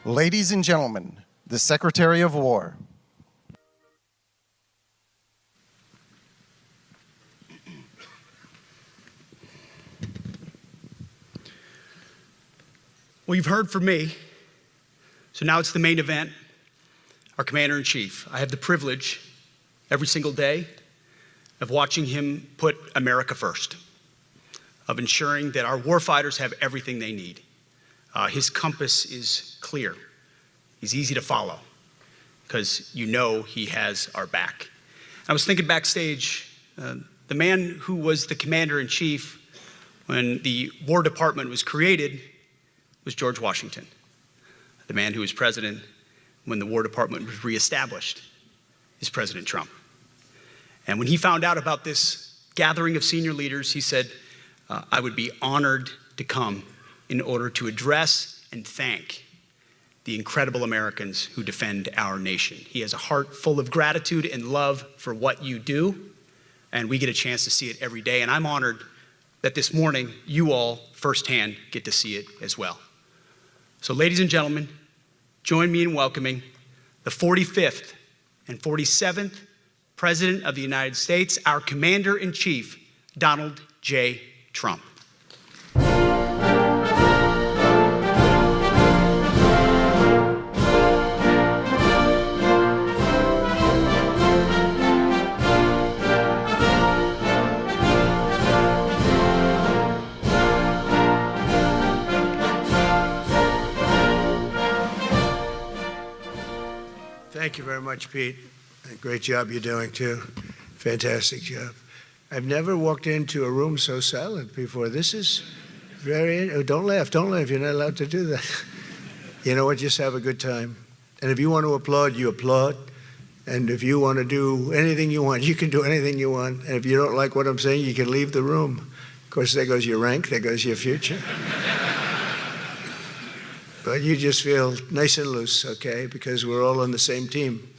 Ladies and gentlemen, the Secretary of War. Well, you've heard from me, so now it's the main event, our Commander-in-Chief. I have the privilege every single day of watching him put America first, of ensuring that our warfighters have everything they need. His compass is clear. He's easy to follow because you know he has our back. I was thinking backstage, the man who was the Commander-in-Chief when the War Department was created was George Washington. The man who was president when the War Department was reestablished is President Trump. And when he found out about this gathering of senior leaders, he said, I would be honored to come in order to address and thank the incredible Americans who defend our nation. He has a heart full of gratitude and love for what you do, and we get a chance to see it every day. And I'm honored that this morning you all firsthand get to see it as well. So ladies and gentlemen, join me in welcoming the 45th and 47th President of the United States, our Commander-in-Chief, Donald J. Trump. Thank you very much, Pete. Great job you're doing, too. Fantastic job. I've never walked into a room so silent before. This is very, oh, don't laugh, you're not allowed to do that. You know what, just have a good time. And if you want to applaud, you applaud. And if you want to do anything you want, you can do anything you want. And if you don't like what I'm saying, you can leave the room. Of course, there goes your rank, there goes your future. But you just feel nice and loose, okay, because we're all on the same team.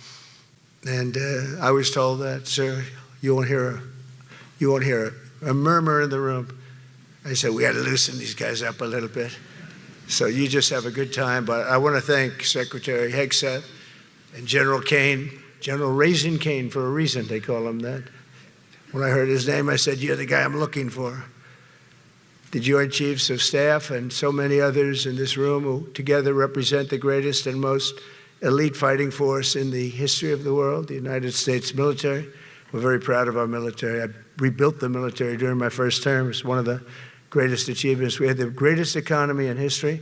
And I was told that, sir, you won't hear a murmur in the room. I said, we got to loosen these guys up a little bit. So you just have a good time. But I want to thank Secretary Hegseth and General Kane, General Raisin Kane for a reason, they call him that. When I heard his name, I said, you're the guy I'm looking for. The Joint Chiefs of Staff and so many others in this room who together represent the greatest and most elite fighting force in the history of the world, the United States military. We're very proud of our military. I rebuilt the military during my first term. It's one of the greatest achievements. We had the greatest economy in history,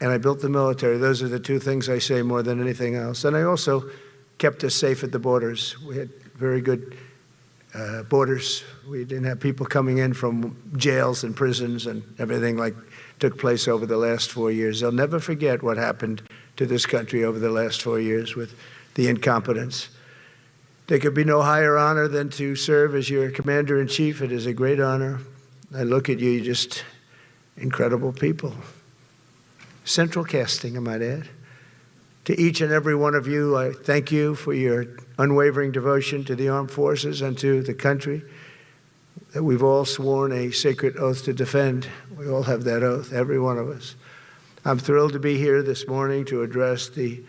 and I built the military. Those are the two things I say more than anything else. And I also kept us safe at the borders. We had very good borders. We didn't have people coming in from jails and prisons and everything like took place over the last 4 years. They'll never forget what happened to this country over the last 4 years with the incompetence. There could be no higher honor than to serve as your Commander-in-Chief. It is a great honor. I look at you, you're just incredible people. Central casting, I might add. To each and every one of you, I thank you for your unwavering devotion to the armed forces and to the country that we've all sworn a sacred oath to defend. We all have that oath, every one of us. I'm thrilled to be here this morning to address the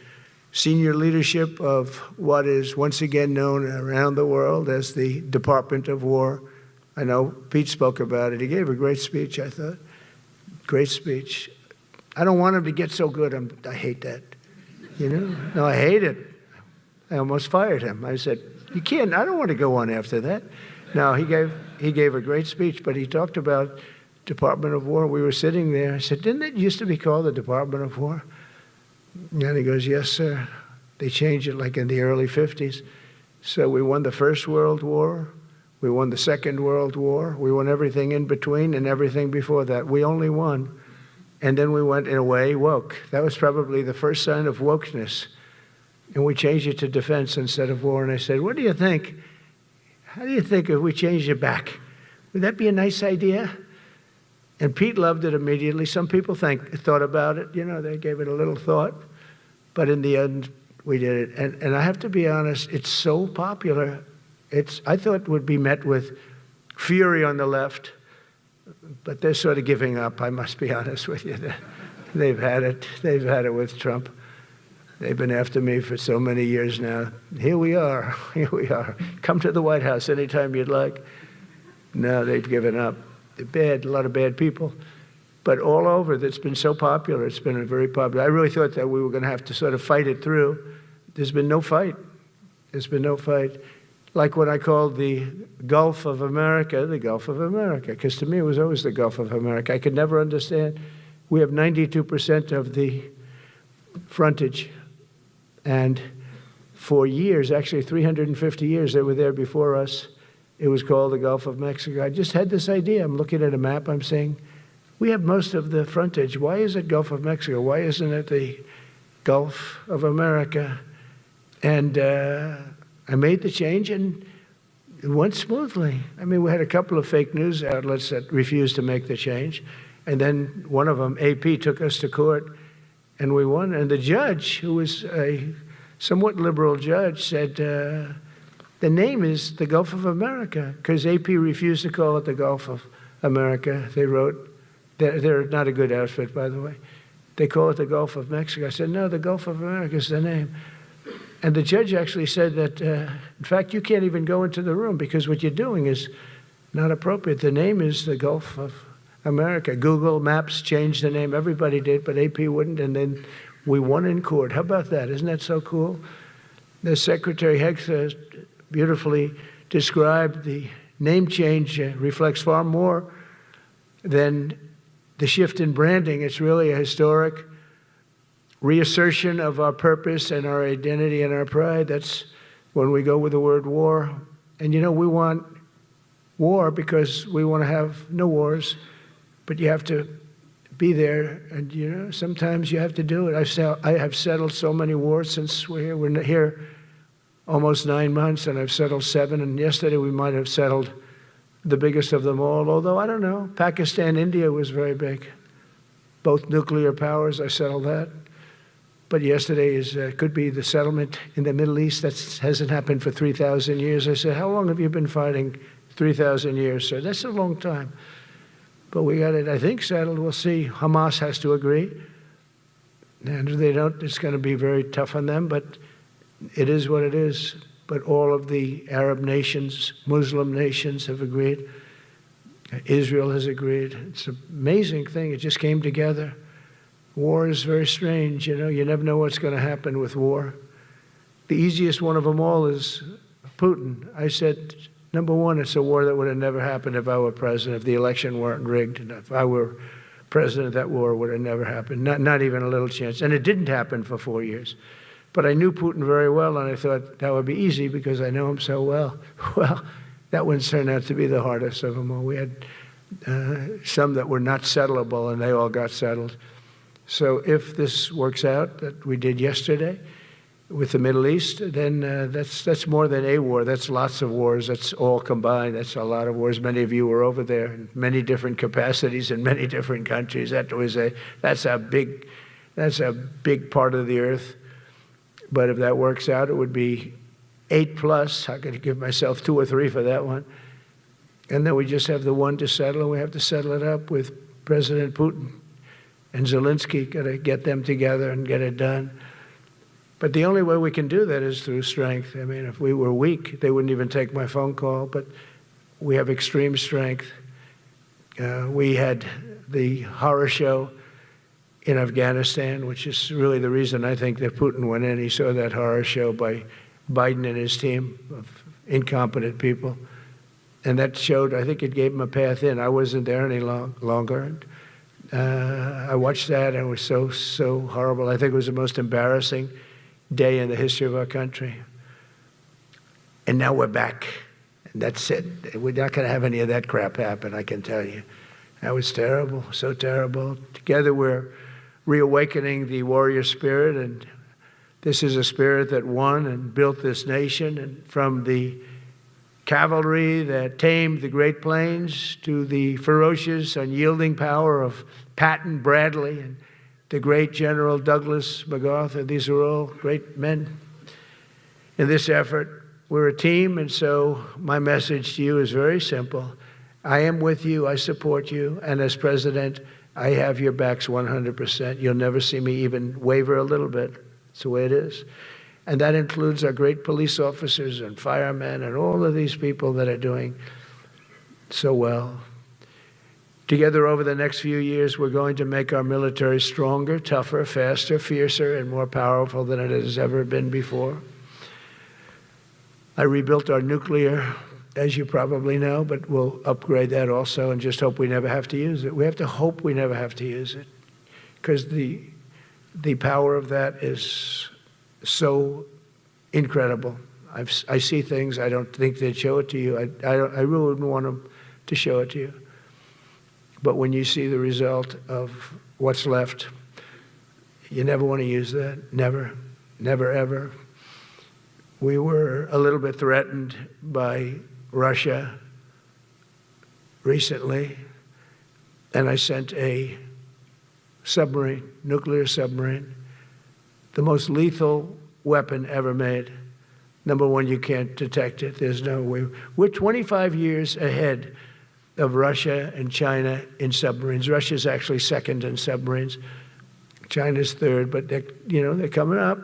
senior leadership of what is once again known around the world as the Department of War. I know Pete spoke about it. He gave a great speech, I thought. Great speech. I don't want him to get so good. I hate that. You know? No, I hate it. I almost fired him. I said, you can't, I don't want to go on after that. No, he gave a great speech, but he talked about Department of War. We were sitting there. I said, didn't it used to be called the Department of War? And he goes, yes, sir. They changed it like in the early 50s. So we won the First World War. We won the Second World War. We won everything in between and everything before that. We only won. And then we went, in a way, woke. That was probably the first sign of wokeness. And we changed it to defense instead of war. And I said, what do you think? How do you think if we changed it back? Would that be a nice idea? And Pete loved it immediately. Some people thought about it. You know, they gave it a little thought. But in the end, we did it. And I have to be honest, it's so popular. I thought it would be met with fury on the left. But they're sort of giving up, I must be honest with you. They've had it. They've had it with Trump. They've been after me for so many years now. Here we are. Here we are. Come to the White House anytime you'd like. No, they've given up. They're bad, a lot of bad people. But all over, that's been so popular. It's been very popular. I really thought that we were going to have to sort of fight it through. There's been no fight. There's been no fight. Like what I called the Gulf of America, the Gulf of America, because to me it was always the Gulf of America. I could never understand. We have 92% of the frontage. And for years, actually 350 years, they were there before us. It was called the Gulf of Mexico. I just had this idea. I'm looking at a map. I'm saying, we have most of the frontage. Why is it Gulf of Mexico? Why isn't it the Gulf of America? And I made the change, and it went smoothly. I mean, we had a couple of fake news outlets that refused to make the change. And then one of them, AP, took us to court, and we won. And the judge, who was a somewhat liberal judge, said, the name is the Gulf of America, because AP refused to call it the Gulf of America. They wrote, they're not a good outfit, by the way. They call it the Gulf of Mexico. I said, no, the Gulf of America is the name. And the judge actually said that, in fact, you can't even go into the room because what you're doing is not appropriate. The name is the Gulf of America. Google Maps changed the name. Everybody did, but AP wouldn't. And then we won in court. How about that? Isn't that so cool? The Secretary Hegseth beautifully described the name change reflects far more than the shift in branding. It's really a historic reassertion of our purpose and our identity and our pride. That's when we go with the word war. And you know, we want war because we want to have no wars, but you have to be there, and you know, sometimes you have to do it. I have settled so many wars since we're here. We're here almost 9 months, and I've settled 7, and yesterday we might have settled the biggest of them all, although I don't know. Pakistan, India was very big. Both nuclear powers, I settled that. But yesterday could be the settlement in the Middle East. That hasn't happened for 3,000 years. I said, how long have you been fighting? 3,000 years, sir. That's a long time. But we got it, I think, settled. We'll see. Hamas has to agree. And if they don't, it's going to be very tough on them. But it is what it is. But all of the Arab nations, Muslim nations have agreed. Israel has agreed. It's an amazing thing. It just came together. War is very strange, you know. You never know what's going to happen with war. The easiest one of them all is Putin. I said, number one, it's a war that would have never happened if I were president, if the election weren't rigged. And if I were president, that war would have never happened, not even a little chance. And it didn't happen for 4 years. But I knew Putin very well, and I thought that would be easy because I know him so well. Well, that one turned out to be the hardest of them all. We had some that were not settlable, and they all got settled. So if this works out, that we did yesterday with the Middle East, then that's more than a war. That's lots of wars. That's all combined. That's a lot of wars. Many of you were over there in many different capacities in many different countries. That's a big part of the earth. But if that works out, it would be 8+. I could give myself 2 or 3 for that one. And then we just have the one to settle, and we have to settle it up with President Putin. And Zelensky, got to get them together and get it done. But the only way we can do that is through strength. I mean, if we were weak, they wouldn't even take my phone call, but we have extreme strength. We had the horror show in Afghanistan, which is really the reason I think that Putin went in. He saw that horror show by Biden and his team of incompetent people. And that showed, I think it gave him a path in. I wasn't there any longer. I watched that, and it was so horrible. I think it was the most embarrassing day in the history of our country. And now we're back, and that's it. We're not going to have any of that crap happen, I can tell you. That was terrible, so terrible. Together we're reawakening the warrior spirit, and this is a spirit that won and built this nation, and from the cavalry that tamed the Great Plains to the ferocious, unyielding power of Patton Bradley and the great General Douglas MacArthur. These are all great men in this effort. We're a team, and so my message to you is very simple. I am with you, I support you, and as president, I have your backs 100%. You'll never see me even waver a little bit. It's the way it is. And that includes our great police officers and firemen and all of these people that are doing so well. Together over the next few years, we're going to make our military stronger, tougher, faster, fiercer, and more powerful than it has ever been before. I rebuilt our nuclear, as you probably know, but we'll upgrade that also and just hope we never have to use it. We have to hope we never have to use it, because the power of that is so incredible. I see things, I don't think they'd show it to you. I really wouldn't want them to show it to you. But when you see the result of what's left, you never want to use that. Never, never, ever. We were a little bit threatened by Russia recently, and I sent a submarine, nuclear submarine, the most lethal weapon ever made. Number one, you can't detect it. There's no way. We're 25 years ahead of Russia and China in submarines. Russia's actually second in submarines. China's third, but they're coming up.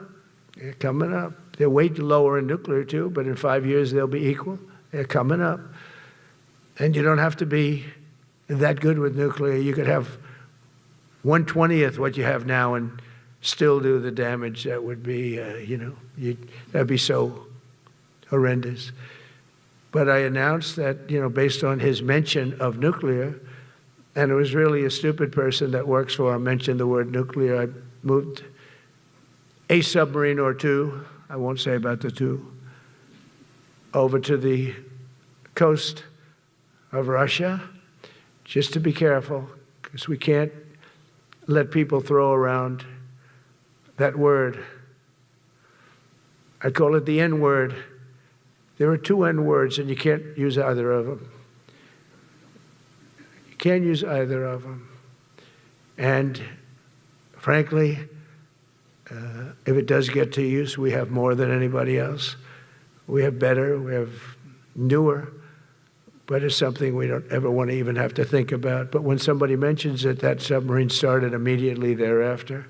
They're coming up. They're way lower in nuclear too, but in 5 years they'll be equal. They're coming up. And you don't have to be that good with nuclear. You could have 1/20th what you have now and still do the damage that would be, that'd be so horrendous. But I announced that, based on his mention of nuclear, and it was really a stupid person that works for him mentioned the word nuclear, I moved a submarine or two, I won't say about the two, over to the coast of Russia, just to be careful, because we can't let people throw around that word. I call it the N-word. There are two N-words, and you can't use either of them. You can't use either of them. And frankly, if it does get to use, we have more than anybody else. We have better, we have newer, but it's something we don't ever want to even have to think about. But when somebody mentions it, that submarine started immediately thereafter.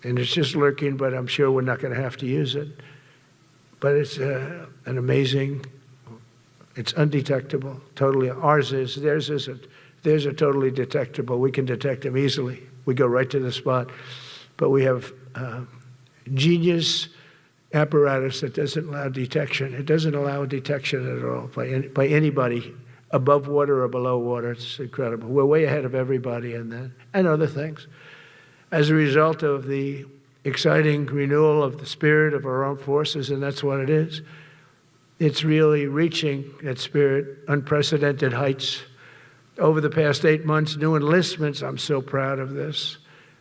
And it's just lurking, but I'm sure we're not going to have to use it. But it's an amazing, it's undetectable, totally. Ours is, theirs isn't. Theirs are totally detectable. We can detect them easily. We go right to the spot. But we have genius apparatus that doesn't allow detection. It doesn't allow detection at all by anybody above water or below water. It's incredible. We're way ahead of everybody in that, and other things. As a result of the exciting renewal of the spirit of our armed forces, and that's what it is. It's really reaching that spirit, unprecedented heights. Over the past 8 months, new enlistments, I'm so proud of this,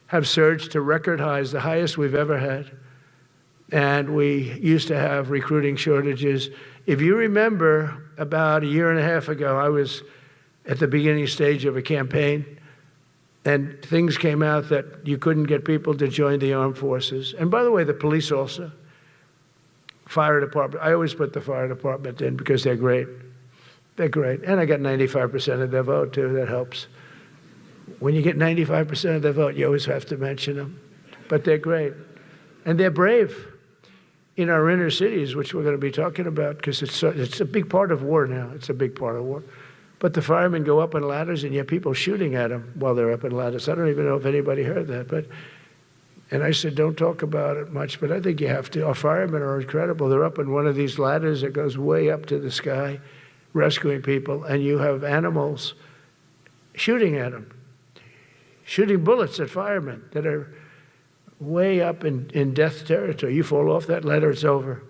have surged to record highs, the highest we've ever had. And we used to have recruiting shortages. If you remember, about a year and a half ago, I was at the beginning stage of a campaign, and things came out that you couldn't get people to join the armed forces. And by the way, the police also. Fire department. I always put the fire department in because they're great. They're great. And I got 95% of their vote, too. That helps. When you get 95% of their vote, you always have to mention them. But they're great. And they're brave in our inner cities, which we're going to be talking about, because it's a big part of war now. It's a big part of war. But the firemen go up on ladders, and you have people shooting at them while they're up on ladders. I don't even know if anybody heard that. And I said, don't talk about it much, but I think you have to. Our firemen are incredible. They're up on one of these ladders that goes way up to the sky, rescuing people, and you have animals shooting at them, shooting bullets at firemen that are way up in death territory. You fall off that ladder, it's over.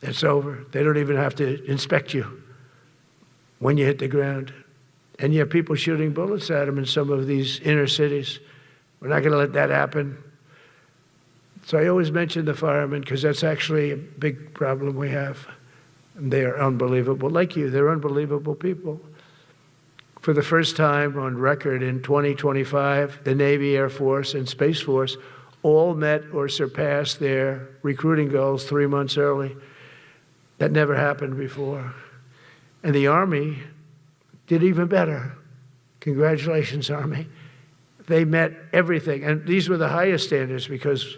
It's over. They don't even have to inspect you when you hit the ground. And you have people shooting bullets at them in some of these inner cities. We're not going to let that happen. So I always mention the firemen because that's actually a big problem we have. And they are unbelievable. Like you, they're unbelievable people. For the first time on record in 2025, the Navy, Air Force, and Space Force all met or surpassed their recruiting goals 3 months early. That never happened before. And the Army did even better. Congratulations, Army. They met everything. And these were the highest standards because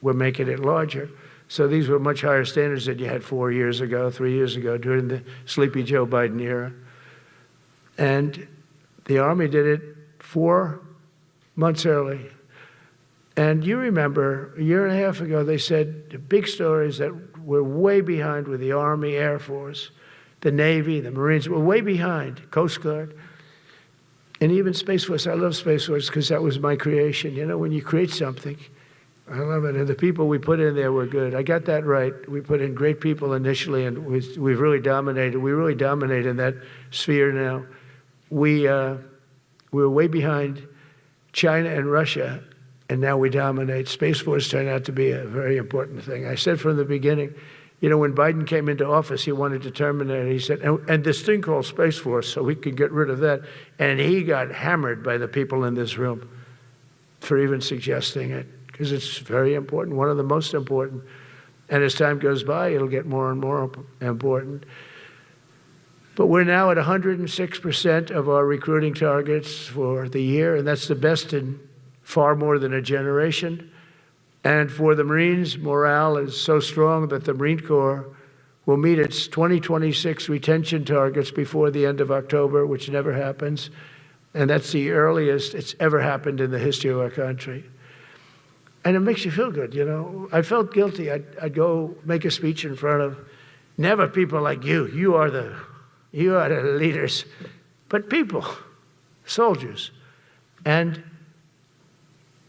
we're making it larger. So these were much higher standards than you had 4 years ago, 3 years ago, during the Sleepy Joe Biden era. And the Army did it 4 months early. And you remember, a year and a half ago, they said the big stories that we're way behind with the Army, Air Force, the Navy, the Marines. We're way behind, Coast Guard. And even Space Force. I love Space Force because that was my creation. You know, when you create something, I love it. And the people we put in there were good. I got that right. We put in great people initially, and we've really dominated. We really dominate in that sphere now. We were way behind China and Russia, and now we dominate. Space Force turned out to be a very important thing. I said from the beginning, you know, when Biden came into office, he wanted to terminate it. He said, and this thing called Space Force, so we could get rid of that. And he got hammered by the people in this room for even suggesting it, because it's very important, one of the most important. And as time goes by, it'll get more and more important. But we're now at 106% of our recruiting targets for the year, and that's the best in far more than a generation. And for the Marines, morale is so strong that the Marine Corps will meet its 2026 retention targets before the end of October, which never happens. And that's the earliest it's ever happened in the history of our country. And it makes you feel good, you know. I felt guilty. I'd go make a speech in front of never people like you. You are the leaders. But people, soldiers. And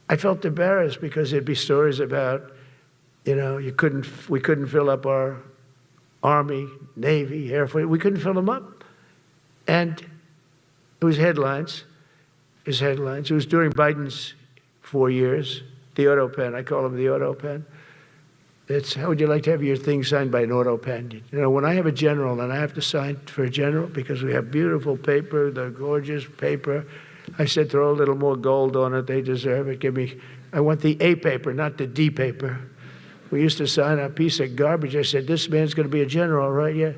I felt embarrassed because there'd be stories about, you know, we couldn't fill up our Army, Navy, Air Force. We couldn't fill them up. And it was headlines. It was during Biden's 4 years, the auto pen. I call him the auto pen. It's, how would you like to have your thing signed by an auto pen? You know, when I have a general and I have to sign for a general because we have beautiful paper, the gorgeous paper, I said, throw a little more gold on it. They deserve it. I want the A paper, not the D paper. We used to sign a piece of garbage. I said, this man's going to be a general, right? Yeah.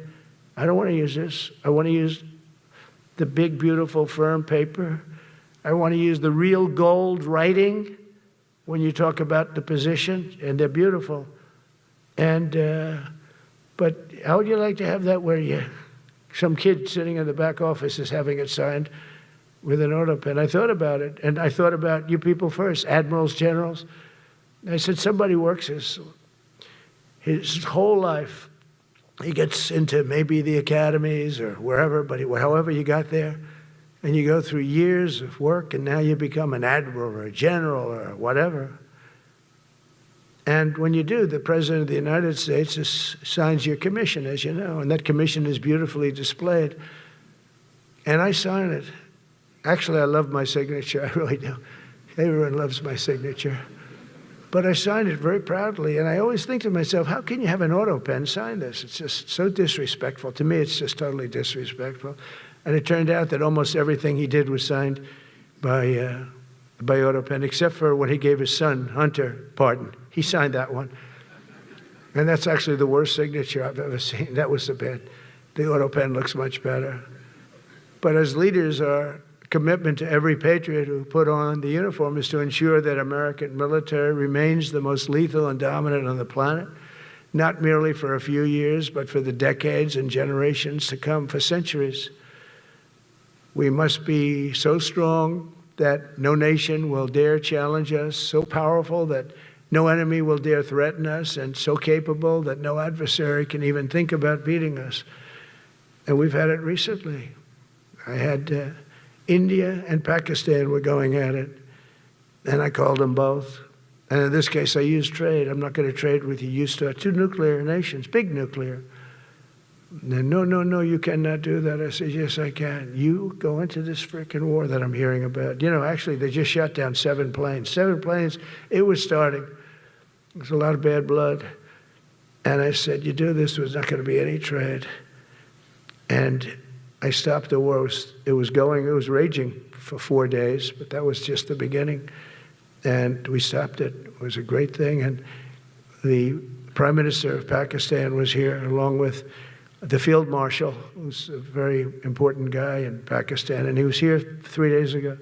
I don't want to use this. I want to use the big, beautiful, firm paper. I want to use the real gold writing when you talk about the position, and they're beautiful. And, but how would you like to have that where some kid sitting in the back office is having it signed with an auto pen? I thought about it, and I thought about you people first, admirals, generals. I said, somebody works his whole life. He gets into maybe the academies or wherever, but however you got there, and you go through years of work, and now you become an admiral or a general or whatever. And when you do, the President of the United States signs your commission, as you know, and that commission is beautifully displayed. And I sign it. Actually, I love my signature. I really do. Everyone loves my signature. But I signed it very proudly, and I always think to myself, how can you have an auto pen sign this? It's just so disrespectful. To me, it's just totally disrespectful. And it turned out that almost everything he did was signed by auto pen, except for when he gave his son, Hunter, pardon. He signed that one. And that's actually the worst signature I've ever seen. That was the bad. The auto pen looks much better. But as leaders, our commitment to every patriot who put on the uniform is to ensure that American military remains the most lethal and dominant on the planet, not merely for a few years, but for the decades and generations to come, for centuries. We must be so strong that no nation will dare challenge us, so powerful that no enemy will dare threaten us, and so capable that no adversary can even think about beating us. And we've had it recently. I had India and Pakistan were going at it, and I called them both. And in this case, I used trade. I'm not going to trade with you. You start two nuclear nations, big nuclear. And no, you cannot do that. I said, yes, I can. You go into this frickin' war that I'm hearing about. You know, actually, they just shot down 7 planes. 7 planes, it was starting. There's a lot of bad blood. And I said, you do this, there's not going to be any trade. And I stopped the war. It was raging for 4 days, but that was just the beginning. And we stopped it. It was a great thing. And the Prime Minister of Pakistan was here, along with the Field Marshal, who's a very important guy in Pakistan. And he was here 3 days ago.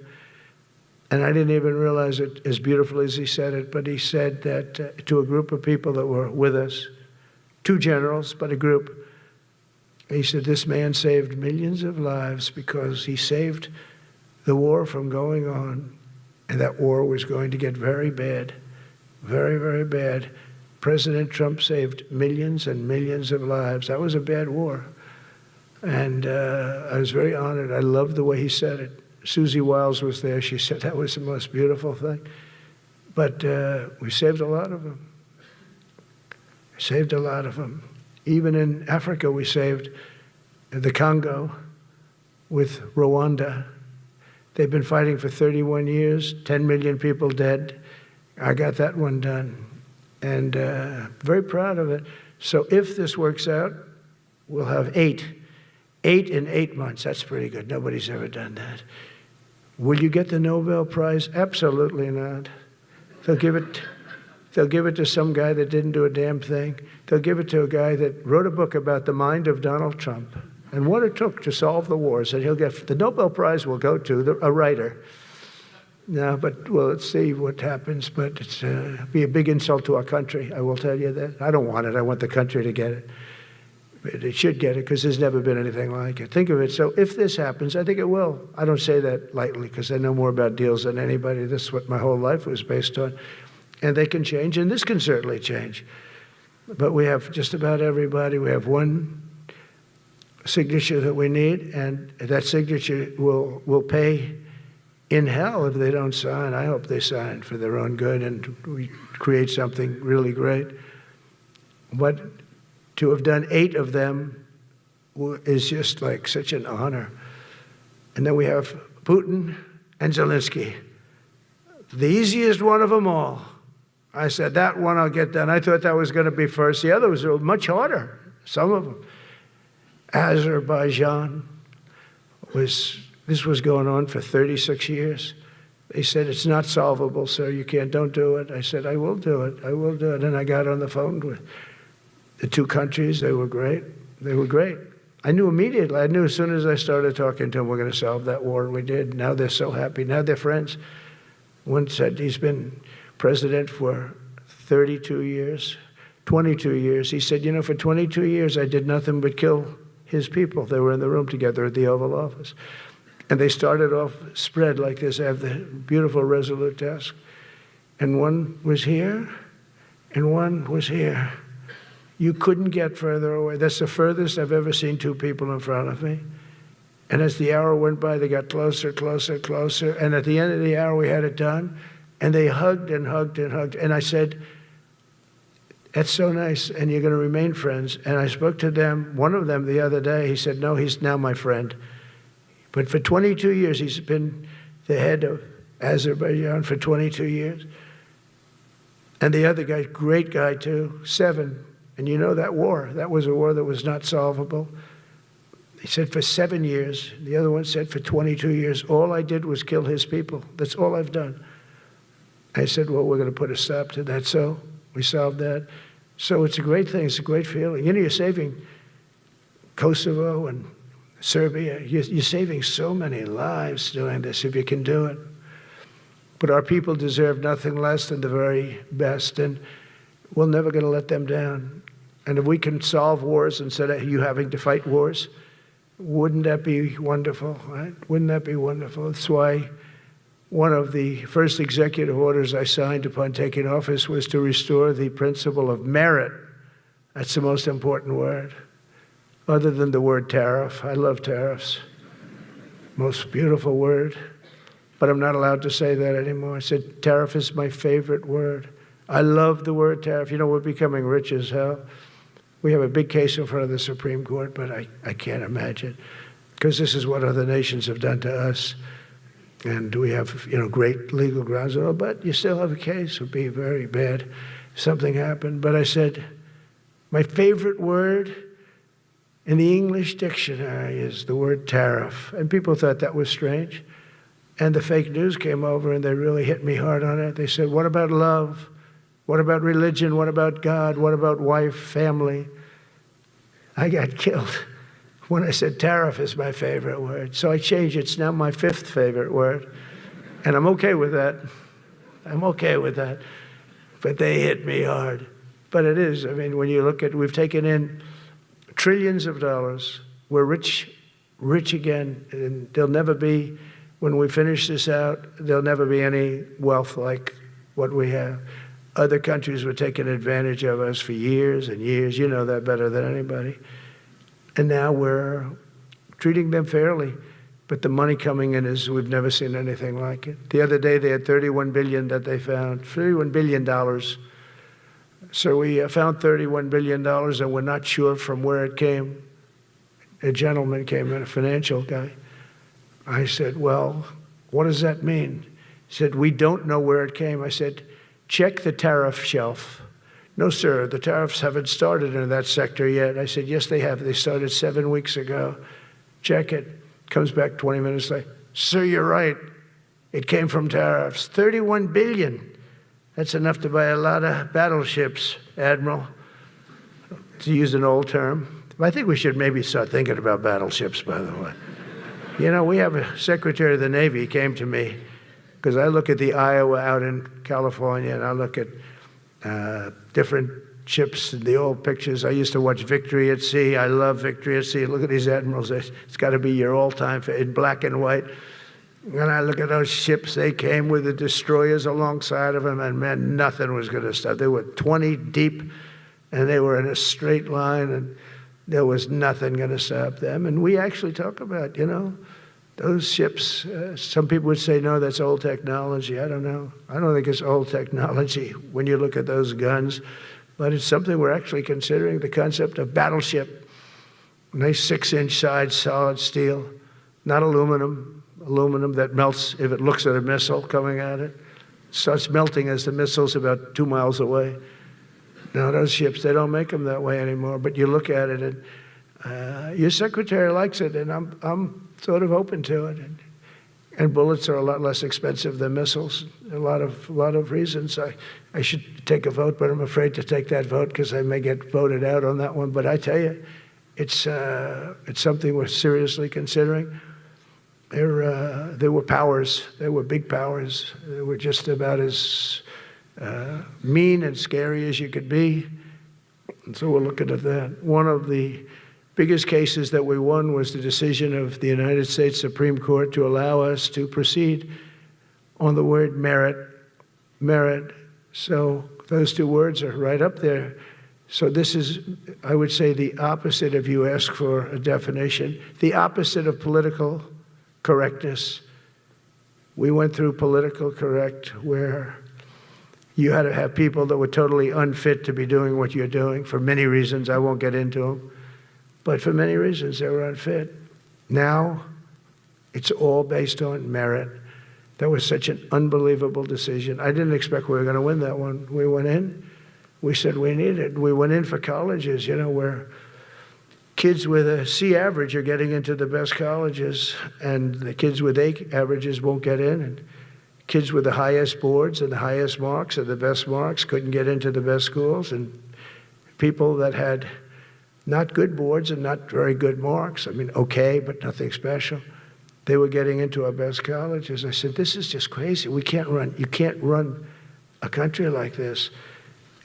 And I didn't even realize it as beautiful as he said it, but he said that to a group of people that were with us, 2 generals, but a group, he said, this man saved millions of lives because he saved the war from going on, and that war was going to get very bad, very, very bad. President Trump saved millions and millions of lives. That was a bad war. And I was very honored. I loved the way he said it. Susie Wiles was there. She said that was the most beautiful thing. But we saved a lot of them. Saved a lot of them. Even in Africa, we saved the Congo with Rwanda. They've been fighting for 31 years, 10 million people dead. I got that one done. And very proud of it. So if this works out, we'll have 8 in 8 months. That's pretty good. Nobody's ever done that. Will you get the Nobel Prize? Absolutely not. They'll give it to some guy that didn't do a damn thing. They'll give it to a guy that wrote a book about the mind of Donald Trump and what it took to solve the wars. And he'll get the Nobel Prize will go to a writer. No, but well, let's see what happens. But it's be a big insult to our country. I will tell you that. I don't want it. I want the country to get it. But it should get it because there's never been anything like it. Think of it. So if this happens, I think it will. I don't say that lightly because I know more about deals than anybody. This is what my whole life was based on. And they can change, and this can certainly change. But we have just about everybody. We have one signature that we need, and that signature will pay in hell if they don't sign. I hope they sign for their own good and we create something really great. But to have done 8 of them is just like such an honor. And then we have Putin and Zelensky. The easiest one of them all. I said, that one I'll get done. I thought that was going to be first. The others were much harder, some of them. Azerbaijan this was going on for 36 years. They said, it's not solvable, sir. Don't do it. I said, I will do it. I will do it. And I got on the phone with the 2 countries. They were great. They were great. I knew immediately. I knew as soon as I started talking to them, we're going to solve that war. And we did. Now they're so happy. Now they're friends. One said he's been president for 32 years, 22 years. He said, for 22 years, I did nothing but kill his people. They were in the room together at the Oval Office. And they started off spread like this. I have the beautiful Resolute desk. And one was here, and one was here. You couldn't get further away. That's the furthest I've ever seen 2 people in front of me. And as the hour went by, they got closer, closer, closer. And at the end of the hour, we had it done. And they hugged and hugged and hugged. And I said, that's so nice, and you're going to remain friends. And I spoke to them, one of them the other day. He said, no, he's now my friend. But for 22 years, he's been the head of Azerbaijan for 22 years. And the other guy, great guy too, 7. And you know that war, that was a war that was not solvable. He said for 7 years. The other one said for 22 years. All I did was kill his people. That's all I've done. I said, well, we're going to put a stop to that. So we solved that. So it's a great thing. It's a great feeling. You're saving Kosovo and Serbia. You're saving so many lives doing this if you can do it. But our people deserve nothing less than the very best, and we're never going to let them down. And if we can solve wars instead of you having to fight wars, wouldn't that be wonderful, right? Wouldn't that be wonderful? That's why one of the first executive orders I signed upon taking office was to restore the principle of merit. That's the most important word. Other than the word tariff. I love tariffs. Most beautiful word. But I'm not allowed to say that anymore. I said tariff is my favorite word. I love the word tariff. We're becoming rich as hell. We have a big case in front of the Supreme Court, but I can't imagine. Because this is what other nations have done to us. And we have, great legal grounds and all, but you still have a case. It would be very bad if something happened. But I said, my favorite word in the English dictionary is the word tariff. And people thought that was strange. And the fake news came over and they really hit me hard on it. They said, what about love? What about religion? What about God? What about wife, family? I got killed when I said tariff is my favorite word. So I changed it. It's now my 5th favorite word. And I'm okay with that. I'm okay with that. But they hit me hard. But it is. I mean, when you look at, we've taken in trillions of dollars. We're rich again. And there'll never be, when we finish this out, there'll never be any wealth like what we have. Other countries were taking advantage of us for years and years. You know that better than anybody. And now we're treating them fairly. But the money coming in is, we've never seen anything like it. The other day, they had $31 billion that they found, $31 billion. So we found $31 billion, and we're not sure from where it came. A gentleman came in, a financial guy. I said, well, what does that mean? He said, we don't know where it came. I said, check the tariff shelf. No, sir, the tariffs haven't started in that sector yet. I said, yes, they have. They started 7 weeks ago. Check it. Comes back 20 minutes later. Sir, you're right. It came from tariffs. 31 billion. That's enough to buy a lot of battleships, Admiral, to use an old term. I think we should maybe start thinking about battleships, by the way. You know, we have a Secretary of the Navy came to me, because I look at the Iowa out in California, and I look at different ships and the old pictures. I used to watch Victory at Sea. I love Victory at Sea. Look at these admirals. It's got to be your all-time in black and white. And I look at those ships. They came with the destroyers alongside of them, and man, nothing was going to stop. They were 20 deep, and they were in a straight line, and there was nothing going to stop them. And we actually talk about, you know, those ships. Some people would say, no, that's old technology. I don't know. I don't think it's old technology when you look at those guns. But it's something we're actually considering, the concept of battleship. Nice 6-inch sides, solid steel, not aluminum that melts if it looks at a missile coming at it. Starts melting as the missile's about 2 miles away. Now, those ships, they don't make them that way anymore. But you look at it, and your secretary likes it, and I'm sort of open to it. And bullets are a lot less expensive than missiles. A lot of reasons. I should take a vote, but I'm afraid to take that vote because I may get voted out on that one. But I tell you, it's something we're seriously considering. There were powers. There were big powers. They were just about as mean and scary as you could be. And so we're looking at that. One of the biggest cases that we won was the decision of the United States Supreme Court to allow us to proceed on the word merit. Merit. So those two words are right up there. So this is, I would say, the opposite if you ask for a definition, the opposite of political correctness. We went through political correct, where you had to have people that were totally unfit to be doing what you're doing for many reasons. I won't get into them. But for many reasons, they were unfit. Now, it's all based on merit. That was such an unbelievable decision. I didn't expect we were going to win that one. We went in. We said we need it. We went in for colleges, you know, where kids with a C average are getting into the best colleges, and the kids with A averages won't get in. And kids with the highest boards and the highest marks and the best marks couldn't get into the best schools. And people that had not good boards and not very good marks, I mean, okay, but nothing special, they were getting into our best colleges. I said, this is just crazy. You can't run a country like this.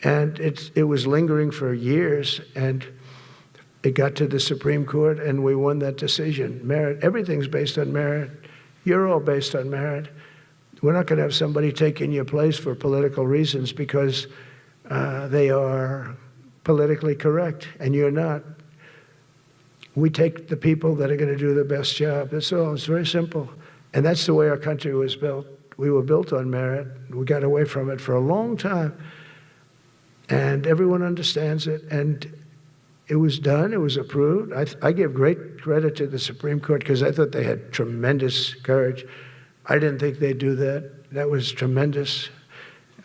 And it was lingering for years, and it got to the Supreme Court, and we won that decision. Merit, everything's based on merit. You're all based on merit. We're not going to have somebody taking your place for political reasons because they are politically correct, and you're not. We take the people that are going to do the best job. That's all. It's very simple. And that's the way our country was built. We were built on merit. We got away from it for a long time. And everyone understands it. And it was done. It was approved. I give great credit to the Supreme Court because I thought they had tremendous courage. I didn't think they'd do that. That was tremendous.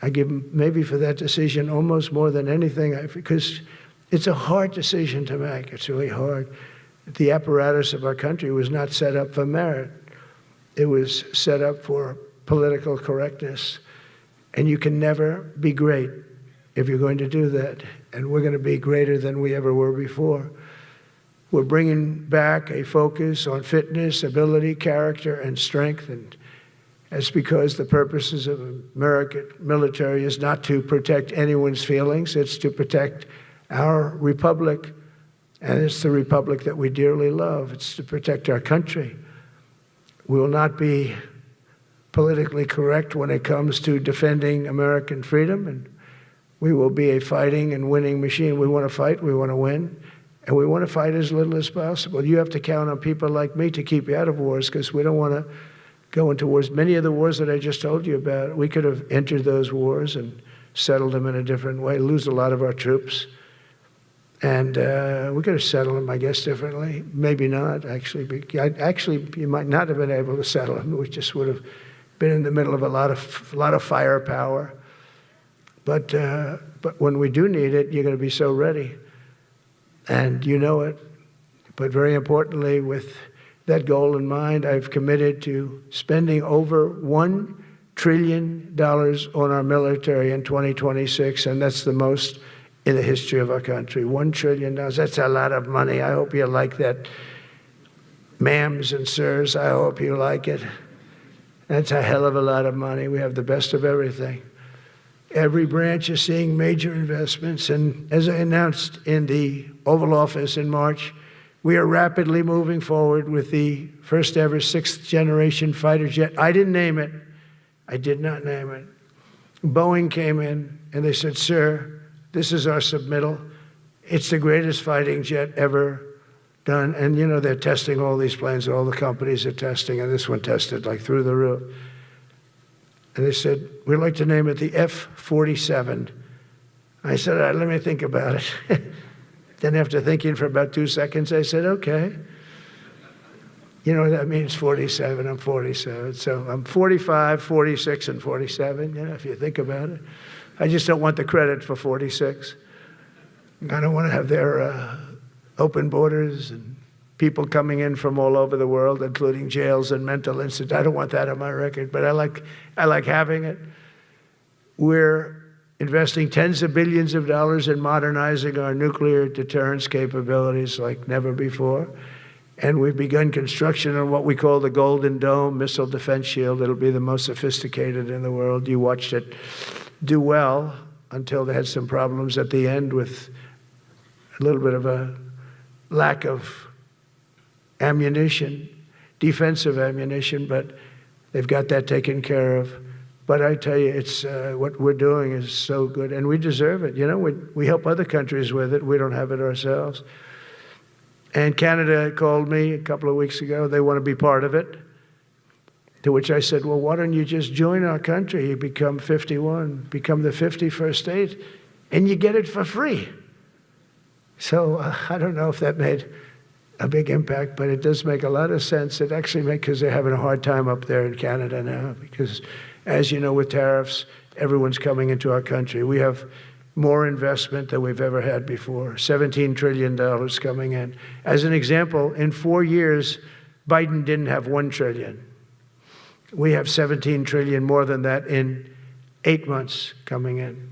I give them maybe for that decision almost more than anything, because it's a hard decision to make. It's really hard. The apparatus of our country was not set up for merit. It was set up for political correctness. And you can never be great if you're going to do that. And we're going to be greater than we ever were before. We're bringing back a focus on fitness, ability, character, and strength. It's because the purposes of American military is not to protect anyone's feelings. It's to protect our republic, and it's the republic that we dearly love. It's to protect our country. We will not be politically correct when it comes to defending American freedom, and we will be a fighting and winning machine. We want to fight, we want to win, and we want to fight as little as possible. You have to count on people like me to keep you out of wars, because we don't want to go into wars. Many of the wars that I just told you about, we could have entered those wars and settled them in a different way, lose a lot of our troops. And we could have settled them, I guess, differently. Maybe not, actually. Actually, you might not have been able to settle them. We just would have been in the middle of a lot of firepower. But when we do need it, you're going to be so ready. And you know it. But very importantly, with that goal in mind, I've committed to spending over $1 trillion on our military in 2026, and that's the most in the history of our country. $1 trillion, that's a lot of money. I hope you like that. Ma'ams and sirs, I hope you like it. That's a hell of a lot of money. We have the best of everything. Every branch is seeing major investments, and as I announced in the Oval Office in March, we are rapidly moving forward with the first ever 6th generation fighter jet. I didn't name it. I did not name it. Boeing came in and they said, "Sir, this is our submittal. It's the greatest fighting jet ever done." And you know, they're testing all these planes, all the companies are testing, and this one tested like through the roof. And they said, "We'd like to name it the F-47. I said, "All right, let me think about it." Then after thinking for about 2 seconds, I said, "Okay." You know, that means 47, I'm 47. So I'm 45, 46, and 47, you know, if you think about it. I just don't want the credit for 46. I don't want to have their open borders and people coming in from all over the world, including jails and mental institutes. I don't want that on my record, but I like having it. We're investing tens of billions of dollars in modernizing our nuclear deterrence capabilities like never before. And we've begun construction on what we call the Golden Dome missile defense shield. It'll be the most sophisticated in the world. You watched it do well until they had some problems at the end with a little bit of a lack of ammunition, defensive ammunition, but they've got that taken care of. But I tell you, it's what we're doing is so good, and we deserve it. You know, we help other countries with it. We don't have it ourselves. And Canada called me a couple of weeks ago. They want to be part of it. To which I said, "Well, why don't you just join our country? You become 51, become the 51st state, and you get it for free." So I don't know if that made a big impact, but it does make a lot of sense. It actually makes, because they're having a hard time up there in Canada now, because as you know, with tariffs, everyone's coming into our country. We have more investment than we've ever had before, $17 trillion coming in. As an example, in 4 years, Biden didn't have $1 trillion. We have $17 trillion more than that in 8 months coming in.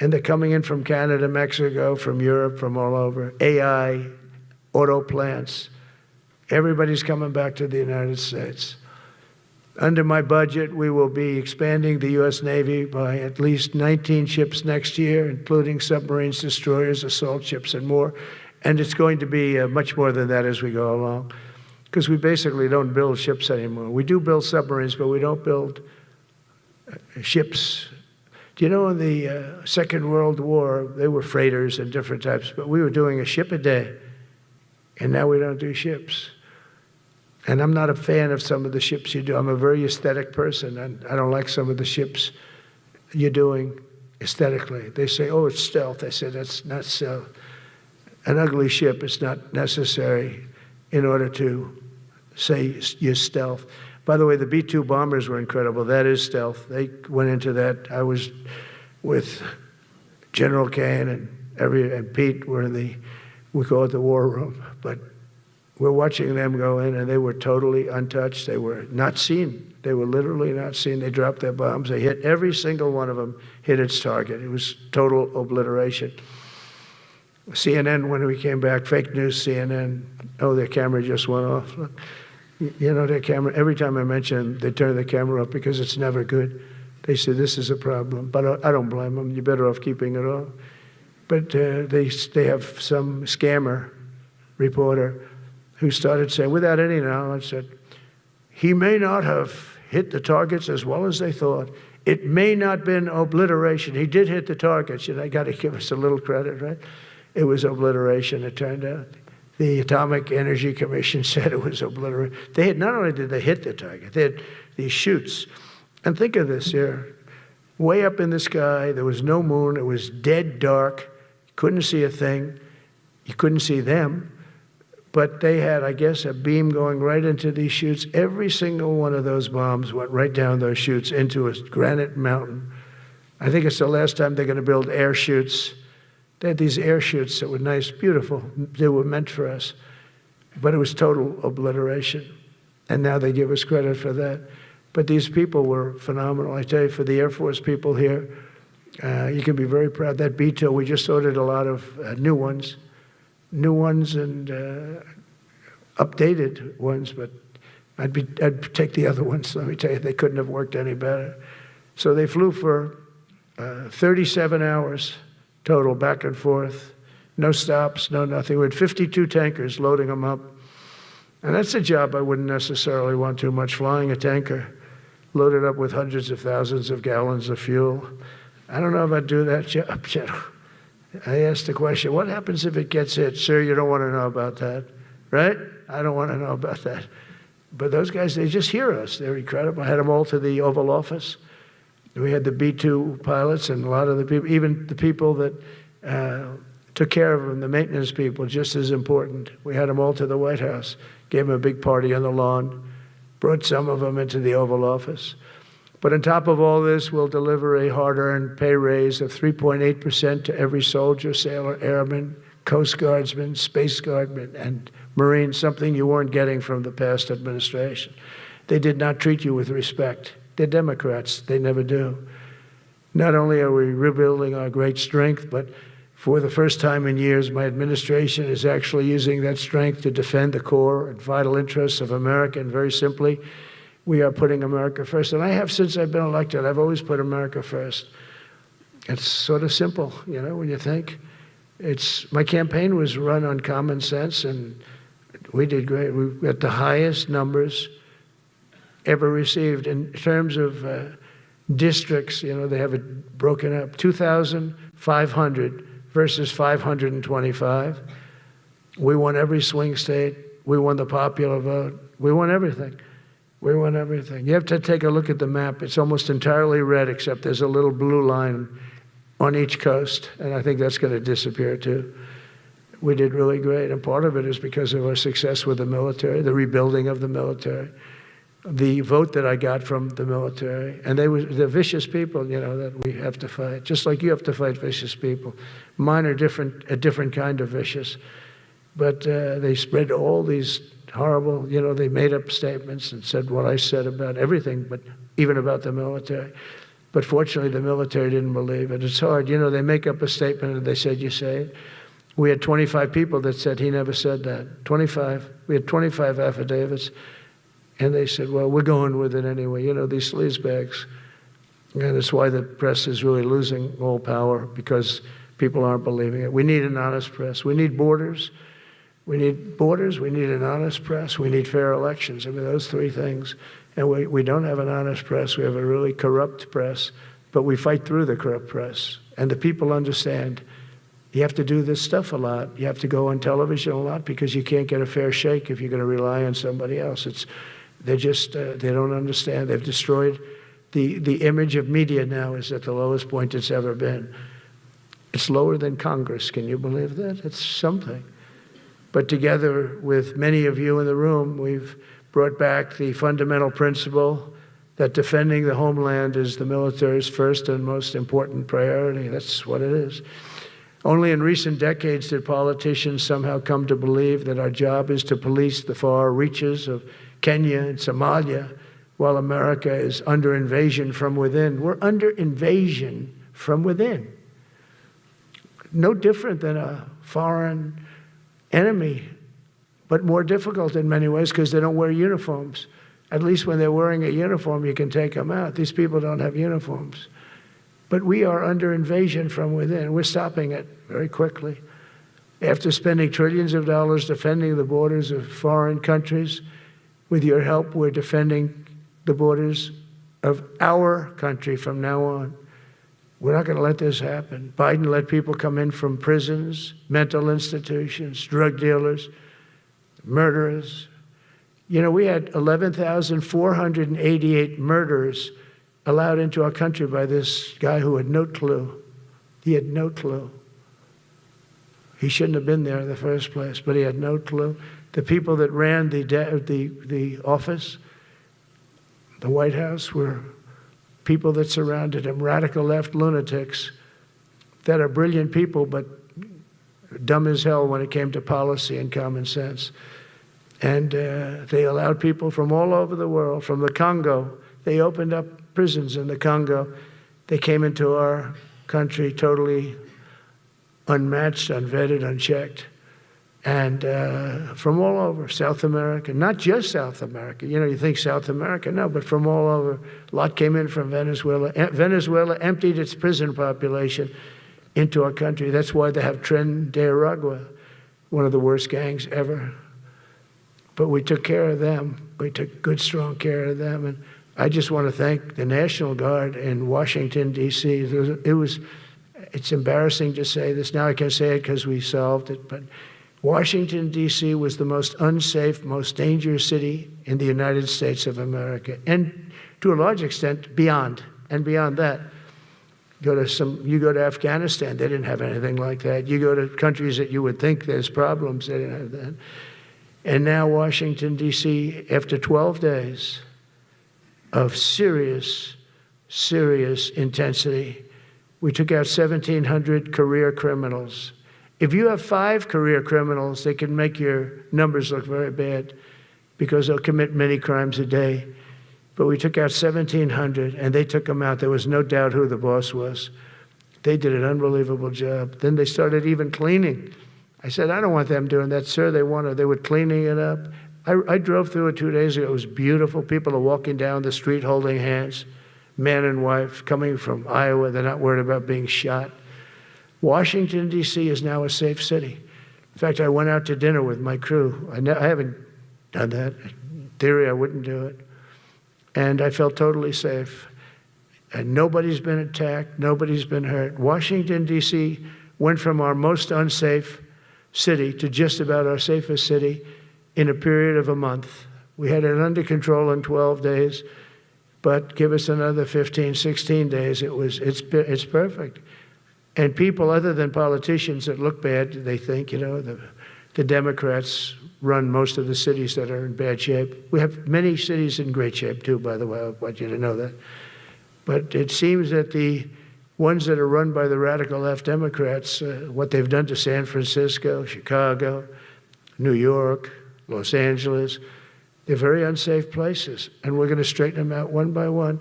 And they're coming in from Canada, Mexico, from Europe, from all over. AI, auto plants. Everybody's coming back to the United States. Under my budget, we will be expanding the U.S. Navy by at least 19 ships next year, including submarines, destroyers, assault ships, and more. And it's going to be much more than that as we go along, because we basically don't build ships anymore. We do build submarines, but we don't build ships. Do you know in the Second World War, they were freighters and different types, but we were doing a ship a day, and now we don't do ships. And I'm not a fan of some of the ships you do. I'm a very aesthetic person, and I don't like some of the ships you're doing aesthetically. They say, "Oh, it's stealth." I said, "That's not stealth. An ugly ship is not necessary in order to say you're stealth." By the way, the B-2 bombers were incredible. That is stealth. They went into that. I was with General Kane and Pete were in we call it the war room, but we're watching them go in, and they were totally untouched. They were not seen. They were literally not seen. They dropped their bombs. They hit every single one of them, hit its target. It was total obliteration. CNN, when we came back, fake news CNN, oh, their camera just went off. Look. You know, their camera, every time I mention it, they turn the camera off because it's never good. They say, this is a problem. But I don't blame them. You're better off keeping it off. But they have some scammer reporter who started saying, without any knowledge, that he may not have hit the targets as well as they thought. It may not have been obliteration. He did hit the targets. You know, they got to give us a little credit, right? It was obliteration, it turned out. The Atomic Energy Commission said it was obliteration. They had, not only did they hit the target, they had these chutes. And think of this here. Way up in the sky, there was no moon. It was dead dark. You couldn't see a thing. You couldn't see them. But they had, I guess, a beam going right into these chutes. Every single one of those bombs went right down those chutes into a granite mountain. I think it's the last time they're going to build air chutes. They had these air chutes that were nice, beautiful. They were meant for us. But it was total obliteration. And now they give us credit for that. But these people were phenomenal. I tell you, for the Air Force people here, you can be very proud. That B-2, we just ordered a lot of new ones and updated ones, but I'd take the other ones. Let me tell you, they couldn't have worked any better. So they flew for 37 hours total, back and forth, no stops, no nothing. We had 52 tankers loading them up. And that's a job I wouldn't necessarily want too much, flying a tanker loaded up with hundreds of thousands of gallons of fuel. I don't know if I'd do that job, General. I asked the question, what happens if it gets hit? Sir, you don't want to know about that, right? I don't want to know about that. But those guys, they just hear us. They're incredible. I had them all to the Oval Office. We had the B-2 pilots and a lot of the people, even the people that took care of them, the maintenance people, just as important. We had them all to the White House, gave them a big party on the lawn, brought some of them into the Oval Office. But on top of all this, we'll deliver a hard-earned pay raise of 3.8% to every soldier, sailor, airman, Coast Guardsman, Space Guardman, and Marine, something you weren't getting from the past administration. They did not treat you with respect. They're Democrats. They never do. Not only are we rebuilding our great strength, but for the first time in years, my administration is actually using that strength to defend the core and vital interests of America. And very simply, we are putting America first. And I have since I've been elected. I've always put America first. It's sort of simple, you know, when you think. My campaign was run on common sense, and we did great. We got the highest numbers ever received in terms of districts. You know, they have it broken up, 2,500 versus 525. We won every swing state. We won the popular vote. We won everything. We won everything. You have to take a look at the map. It's almost entirely red, except there's a little blue line on each coast, and I think that's going to disappear too. We did really great, and part of it is because of our success with the military, the rebuilding of the military, the vote that I got from the military, and they're vicious people, you know, that we have to fight, just like you have to fight vicious people. Mine are different, a different kind of vicious, but they spread all these horrible, you know, they made up statements and said what I said about everything, but even about the military. But fortunately, the military didn't believe it. It's hard. You know, they make up a statement and they said, you say it. We had 25 people that said he never said that. 25. We had 25 affidavits. And they said, well, we're going with it anyway. You know, these sleazebags. And it's why the press is really losing all power, because people aren't believing it. We need an honest press. We need borders. We need borders. We need an honest press. We need fair elections. I mean, those three things. And we don't have an honest press. We have a really corrupt press, but we fight through the corrupt press. And the people understand you have to do this stuff a lot. You have to go on television a lot because you can't get a fair shake if you're going to rely on somebody else. They don't understand. They've destroyed the image of media now is at the lowest point it's ever been. It's lower than Congress. Can you believe that? It's something. But together with many of you in the room, we've brought back the fundamental principle that defending the homeland is the military's first and most important priority. That's what it is. Only in recent decades did politicians somehow come to believe that our job is to police the far reaches of Kenya and Somalia while America is under invasion from within. We're under invasion from within. No different than a foreign enemy but more difficult in many ways because they don't wear uniforms. At least when they're wearing a uniform, you can take them out. These people don't have uniforms. But we are under invasion from within. We're stopping it very quickly. After spending trillions of dollars defending the borders of foreign countries, with your help, we're defending the borders of our country from now on. We're not going to let this happen. Biden let people come in from prisons, mental institutions, drug dealers, murderers. You know, we had 11,488 murderers allowed into our country by this guy who had no clue. He had no clue. He shouldn't have been there in the first place, but he had no clue. The people that ran the office, the White House, were people that surrounded him, radical left lunatics that are brilliant people, but dumb as hell when it came to policy and common sense. And they allowed people from all over the world, from the Congo. They opened up prisons in the Congo. They came into our country totally unmatched, unvetted, unchecked. And from all over, South America, not just South America. You know, you think South America, no, but from all over. A lot came in from Venezuela. Venezuela emptied its prison population into our country. That's why they have Tren de Aragua, one of the worst gangs ever. But we took care of them. We took good, strong care of them. And I just want to thank the National Guard in Washington, D.C. It's embarrassing to say this. Now I can say it because we solved it. But Washington, D.C. was the most unsafe, most dangerous city in the United States of America. And to a large extent, beyond. And beyond that, you go to Afghanistan, they didn't have anything like that. You go to countries that you would think there's problems, they didn't have that. And now Washington, D.C., after 12 days of serious, serious intensity, we took out 1,700 career criminals. If you have 5 career criminals, they can make your numbers look very bad because they'll commit many crimes a day. But we took out 1,700, and they took them out. There was no doubt who the boss was. They did an unbelievable job. Then they started even cleaning. I said, I don't want them doing that. Sir, they were cleaning it up. I drove through it 2 days ago. It was beautiful. People are walking down the street holding hands, man and wife, coming from Iowa. They're not worried about being shot. Washington, D.C. is now a safe city. In fact, I went out to dinner with my crew. I haven't done that. In theory, I wouldn't do it. And I felt totally safe. And nobody's been attacked. Nobody's been hurt. Washington, D.C. went from our most unsafe city to just about our safest city in a period of a month. We had it under control in 12 days, but give us another 15, 16 days, it's perfect. And people other than politicians that look bad, they think, you know, the Democrats run most of the cities that are in bad shape. We have many cities in great shape too, by the way, I want you to know that. But it seems that the ones that are run by the radical left Democrats, what they've done to San Francisco, Chicago, New York, Los Angeles, they're very unsafe places. And we're going to straighten them out one by one.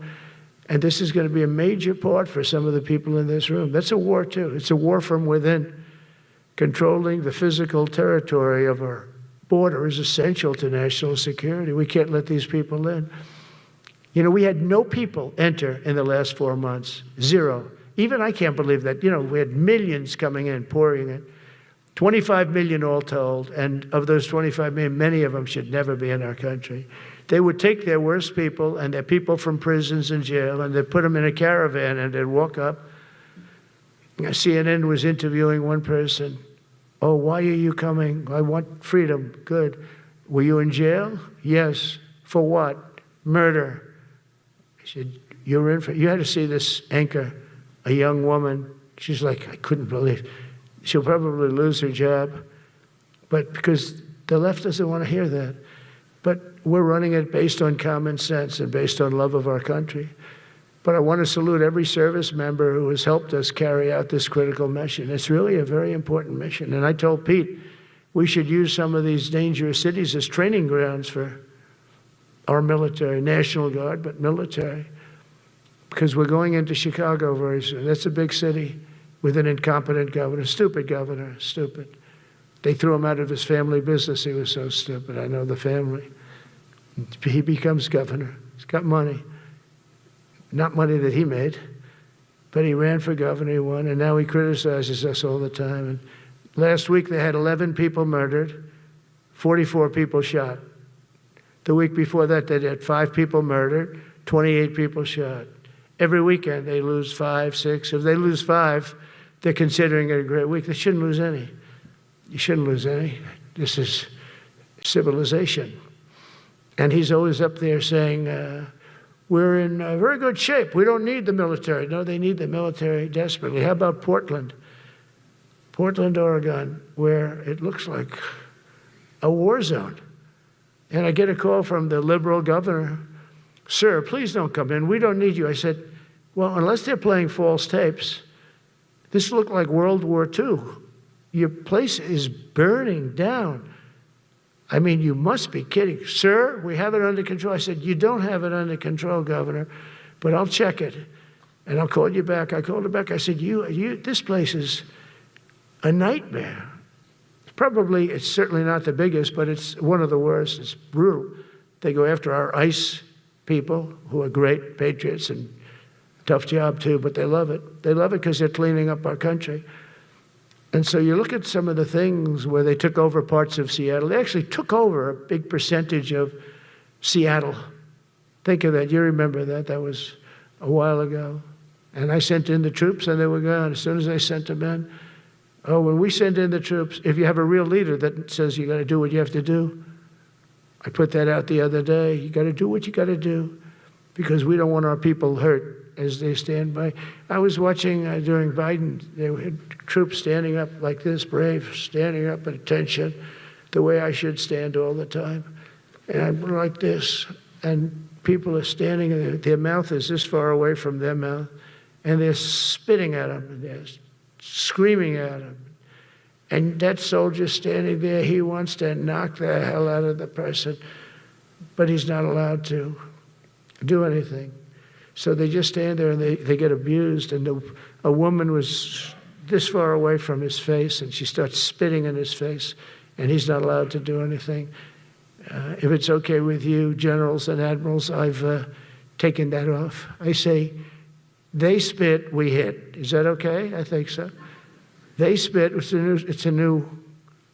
And this is going to be a major part for some of the people in this room. That's a war too. It's a war from within. Controlling the physical territory of our border is essential to national security. We can't let these people in. You know, we had no people enter in the last 4 months. 0. Even I can't believe that. You know, we had millions coming in, pouring in. 25 million all told, and of those 25 million, many of them should never be in our country. They would take their worst people and their people from prisons and jail, and they'd put them in a caravan, and they'd walk up. CNN was interviewing one person. Oh, why are you coming? I want freedom. Good. Were you in jail? Yes. For what? Murder. I said, you had to see this anchor, a young woman. She's like, I couldn't believe. She'll probably lose her job, but because the left doesn't want to hear that. But we're running it based on common sense and based on love of our country. But I want to salute every service member who has helped us carry out this critical mission. It's really a very important mission. And I told Pete, we should use some of these dangerous cities as training grounds for our military, National Guard, but military. Because we're going into Chicago very soon. That's a big city with an incompetent governor, stupid, They threw him out of his family business. He was so stupid. I know the family. He becomes governor. He's got money. Not money that he made, but he ran for governor, he won, and now he criticizes us all the time. And last week they had 11 people murdered, 44 people shot. The week before that they had 5 people murdered, 28 people shot. Every weekend they lose 5, 6. If they lose 5, they're considering it a great week. They shouldn't lose any. You shouldn't lose any. This is civilization. And he's always up there saying, we're in very good shape. We don't need the military. No, they need the military desperately. How about Portland? Portland, Oregon, where it looks like a war zone. And I get a call from the liberal governor. Sir, please don't come in. We don't need you. I said, well, unless they're playing false tapes, this looked like World War II. Your place is burning down. I mean, you must be kidding. Sir, we have it under control. I said, you don't have it under control, Governor, but I'll check it, and I'll call you back. I called her back. I said, this place is a nightmare. It's certainly not the biggest, but it's one of the worst. It's brutal. They go after our ICE people, who are great patriots and tough job too, but they love it. They love it because they're cleaning up our country. And so you look at some of the things where they took over parts of Seattle. They actually took over a big percentage of Seattle. Think of that. You remember that. That was a while ago. And I sent in the troops, and they were gone. As soon as I sent them in, when we send in the troops, if you have a real leader that says you got to do what you have to do, I put that out the other day. You got to do what you got to do because we don't want our people hurt as they stand by. I was watching during Biden, they had troops standing up like this, brave, standing up at attention, the way I should stand all the time. And I'm like this, and people are standing, and their mouth is this far away from their mouth, and they're spitting at them, and they're screaming at them. And that soldier's standing there, he wants to knock the hell out of the person, but he's not allowed to do anything. So they just stand there and they get abused. And a woman was this far away from his face, and she starts spitting in his face, and he's not allowed to do anything. If it's okay with you, generals and admirals, I've taken that off. I say, they spit, we hit. Is that okay? I think so. They spit, it's a new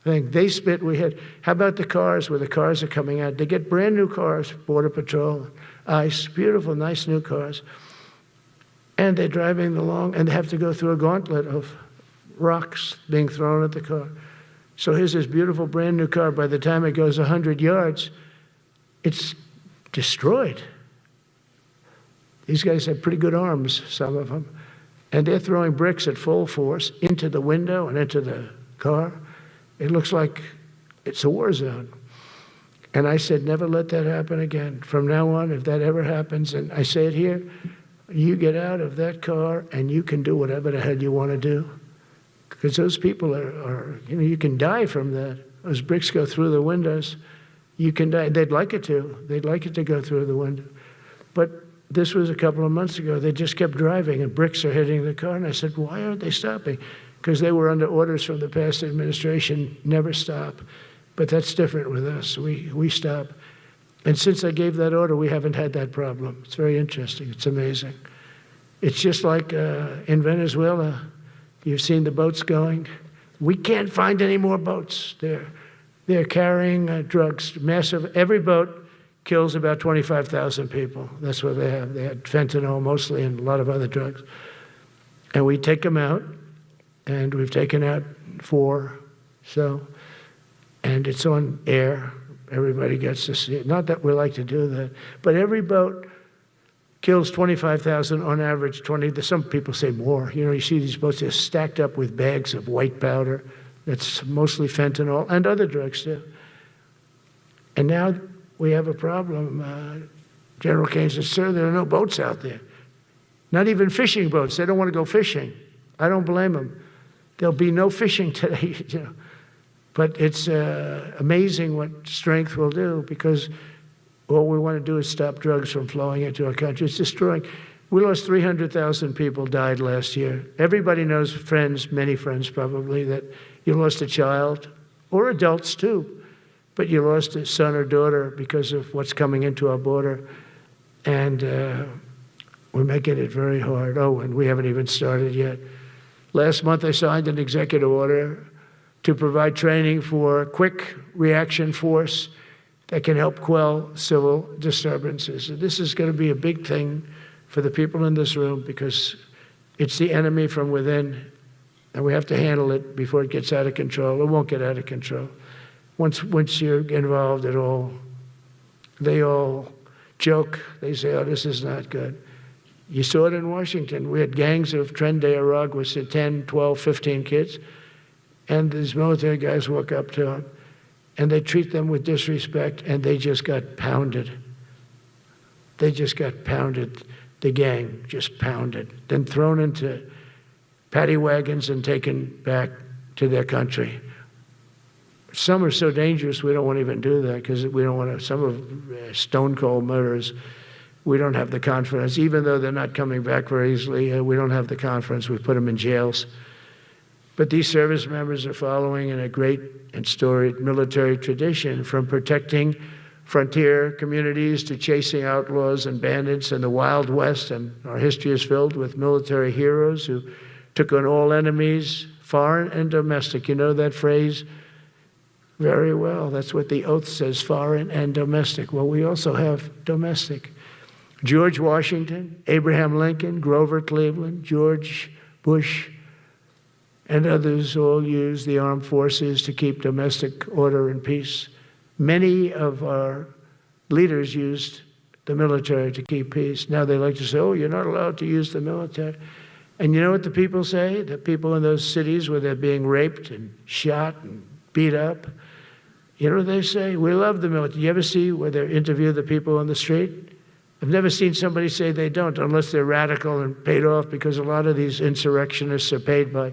thing. They spit, we hit. How about the cars where the cars are coming out? They get brand new cars, Border Patrol, ICE, beautiful, nice new cars. And they're driving along, and they have to go through a gauntlet of rocks being thrown at the car. So here's this beautiful brand new car. By the time it goes 100 yards, it's destroyed. These guys have pretty good arms, some of them. And they're throwing bricks at full force into the window and into the car. It looks like it's a war zone. And I said, never let that happen again. From now on, if that ever happens, and I say it here, you get out of that car and you can do whatever the hell you want to do. Because those people are you can die from that. Those bricks go through the windows. You can die. They'd like it to. They'd like it to go through the window. But this was a couple of months ago. They just kept driving, and bricks are hitting the car. And I said, why aren't they stopping? Because they were under orders from the past administration, never stop. But that's different with us. We stop. And since I gave that order, we haven't had that problem. It's very interesting. It's amazing. It's just like in Venezuela. You've seen the boats going. We can't find any more boats. They're carrying drugs, massive. Every boat kills about 25,000 people. That's what they have. They had fentanyl mostly and a lot of other drugs. And we take them out, and we've taken out 4. And it's on air. Everybody gets to see it. Not that we like to do that, but every boat kills 25,000 on average, 20. Some people say more. You see these boats, they're stacked up with bags of white powder. That's mostly fentanyl and other drugs too. And now we have a problem. General Kane said, sir, there are no boats out there. Not even fishing boats. They don't want to go fishing. I don't blame them. There'll be no fishing today, But it's amazing what strength will do, because all we want to do is stop drugs from flowing into our country. It's destroying. We lost 300,000 people died last year. Everybody knows friends, many friends probably, that you lost a child or adults too, but you lost a son or daughter because of what's coming into our border. And we're making it very hard. Oh, and we haven't even started yet. Last month, I signed an executive order to provide training for a quick reaction force that can help quell civil disturbances. And this is going to be a big thing for the people in this room because it's the enemy from within, and we have to handle it before it gets out of control. It won't get out of control. Once you're involved at all, they all joke. They say, oh, this is not good. You saw it in Washington. We had gangs of Tren de Aragua with 10, 12, 15 kids, and these military guys walk up to them, and they treat them with disrespect, and they just got pounded. They just got pounded. The gang just pounded, then thrown into paddy wagons and taken back to their country. Some are so dangerous we don't want to even do that because we don't want to, some of stone cold murderers, we don't have the confidence. Even though they're not coming back very easily, we don't have the confidence. We put them in jails. But these service members are following in a great and storied military tradition, from protecting frontier communities to chasing outlaws and bandits in the Wild West. And our history is filled with military heroes who took on all enemies, foreign and domestic. You know that phrase very well. That's what the oath says, foreign and domestic. Well, we also have domestic. George Washington, Abraham Lincoln, Grover Cleveland, George Bush, and others all used the armed forces to keep domestic order and peace. Many of our leaders used the military to keep peace. Now they like to say, oh, you're not allowed to use the military. And you know what the people say? The people in those cities where they're being raped and shot and beat up, you know what they say? We love the military. You ever see where they interview the people on the street? I've never seen somebody say they don't, unless they're radical and paid off, because a lot of these insurrectionists are paid by,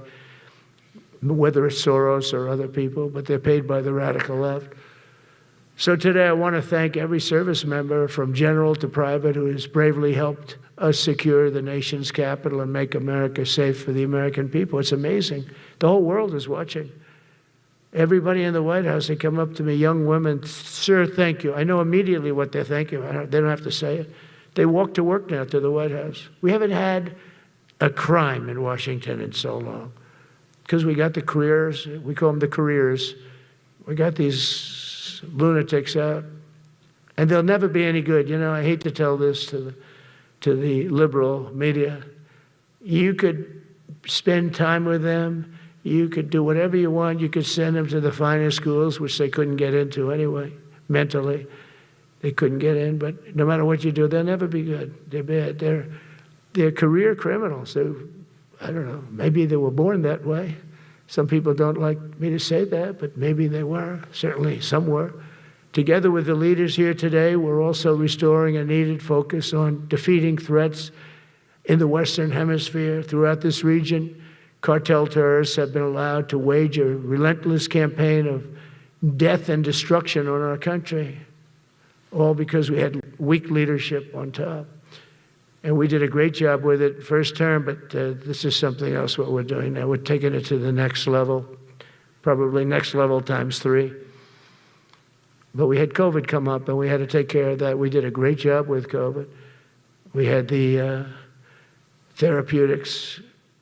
whether it's Soros or other people, but they're paid by the radical left. So today I want to thank every service member from general to private who has bravely helped us secure the nation's capital and make America safe for the American people. It's amazing. The whole world is watching. Everybody in the White House, they come up to me, young women, sir, thank you. I know immediately what they thank you. They don't have to say it. They walk to work now to the White House. We haven't had a crime in Washington in so long because we got the careers. We call them the careers. We got these lunatics out, and they'll never be any good. You know, I hate to tell this to the liberal media. You could spend time with them. You could do whatever you want. You could send them to the finest schools, which they couldn't get into anyway, mentally. They couldn't get in, but no matter what you do, they'll never be good. They're bad. They're career criminals. I don't know, maybe they were born that way. Some people don't like me to say that, but maybe they were. Certainly some were. Together with the leaders here today, we're also restoring a needed focus on defeating threats in the Western Hemisphere. Throughout this region, cartel terrorists have been allowed to wage a relentless campaign of death and destruction on our country, all because we had weak leadership on top. And we did a great job with it first term, but this is something else what we're doing now. We're taking it to the next level, probably next level times 3. But we had COVID come up, and we had to take care of that. We did a great job with COVID. We had the therapeutics.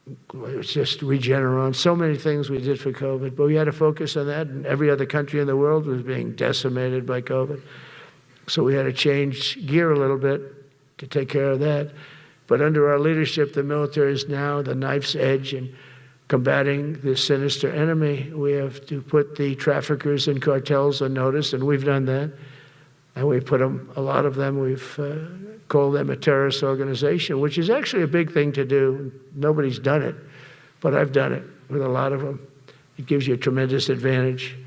It was just Regeneron, so many things we did for COVID, but we had to focus on that, and every other country in the world was being decimated by COVID. So we had to change gear a little bit to take care of that. But under our leadership, the military is now the knife's edge in combating this sinister enemy. We have to put the traffickers and cartels on notice, and we've done that. And we put them, a lot of them, we've called them a terrorist organization, which is actually a big thing to do. Nobody's done it, but I've done it with a lot of them. It gives you a tremendous advantage.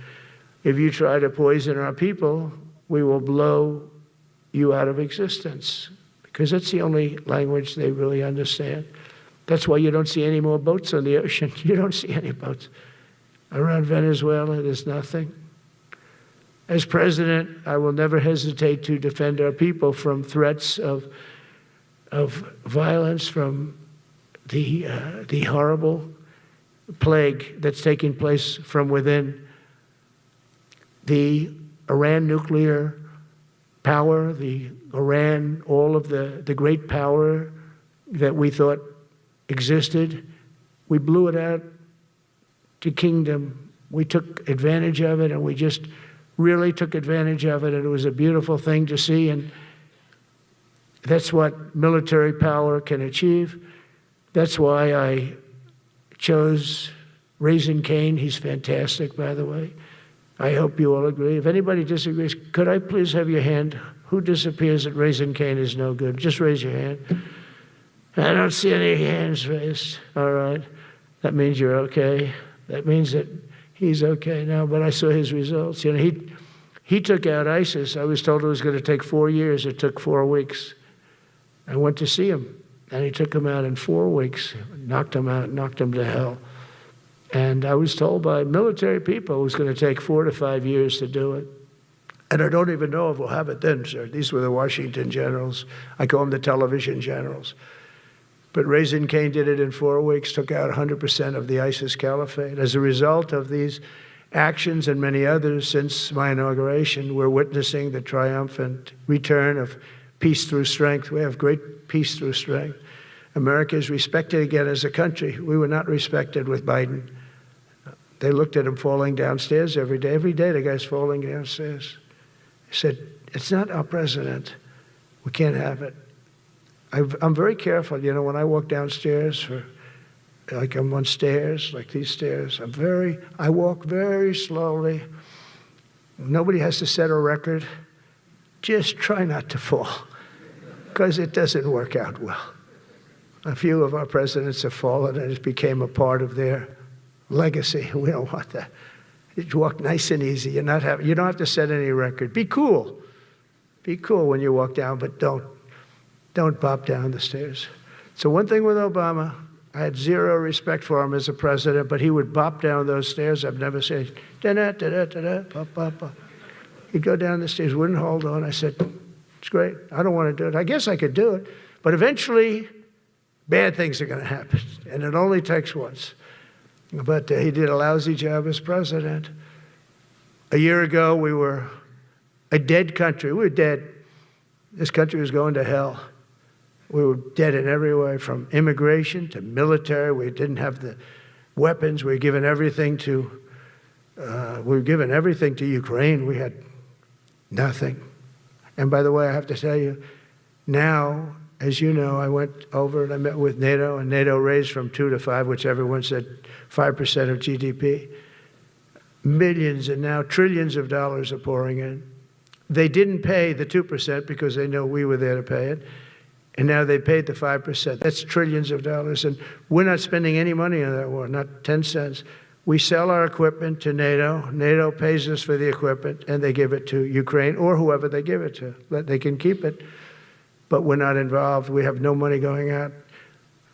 If you try to poison our people, we will blow you out of existence, because that's the only language they really understand. That's why you don't see any more boats on the ocean. You don't see any boats. Around Venezuela, there's nothing. As president, I will never hesitate to defend our people from threats of violence, from the horrible plague that's taking place from within the Iran nuclear power, the Iran, all of the great power that we thought existed, we blew it out to kingdom. We took advantage of it, and we just really took advantage of it, and it was a beautiful thing to see, and that's what military power can achieve. That's why I chose Raising Cane. He's fantastic, by the way. I hope you all agree. If anybody disagrees, could I please have your hand? Who disappears that Raising Cane is no good? Just raise your hand. I don't see any hands raised. All right. That means you're okay. That means that he's okay now, but I saw his results. You know, he took out ISIS. I was told it was going to take 4 years. It took 4 weeks. I went to see him, and he took him out in 4 weeks, knocked him out, knocked him to hell. And I was told by military people it was going to take 4 to 5 years to do it. And I don't even know if we'll have it then, sir. These were the Washington generals. I call them the television generals. But Raising Cane did it in 4 weeks, took out 100% of the ISIS caliphate. As a result of these actions and many others since my inauguration, we're witnessing the triumphant return of peace through strength. We have great peace through strength. America is respected again as a country. We were not respected with Biden. They looked at him falling downstairs every day. Every day the guy's falling downstairs. He said, it's not our president. We can't have it. I'm very careful, you know, when I walk downstairs, like I'm on stairs, like these stairs, I walk very slowly. Nobody has to set a record. Just try not to fall, because it doesn't work out well. A few of our presidents have fallen, and it became a part of their legacy. We don't want that. You walk nice and easy. You don't have to set any record. Be cool. Be cool when you walk down, but don't bop down the stairs. So one thing with Obama, I had zero respect for him as a president, but he would bop down those stairs. I've never said, da-da, da-da, da-da, bop, bop, bop. He'd go down the stairs, wouldn't hold on. I said, it's great. I don't want to do it. I guess I could do it. But eventually, bad things are going to happen, and it only takes once. But he did a lousy job as president. A year ago, we were a dead country. We were dead. This country was going to hell. We were dead in every way, from immigration to military. We didn't have the weapons. We were given everything to Ukraine. We had nothing. And by the way, I have to tell you, now, as you know, I went over and I met with NATO, and NATO raised from 2 to 5, which everyone said 5% of GDP. Millions and now trillions of dollars are pouring in. They didn't pay the 2% because they know we were there to pay it. And now they paid the 5%. That's trillions of dollars. And we're not spending any money on that war, not 10 cents. We sell our equipment to NATO. NATO pays us for the equipment, and they give it to Ukraine or whoever they give it to. They can keep it, but we're not involved. We have no money going out.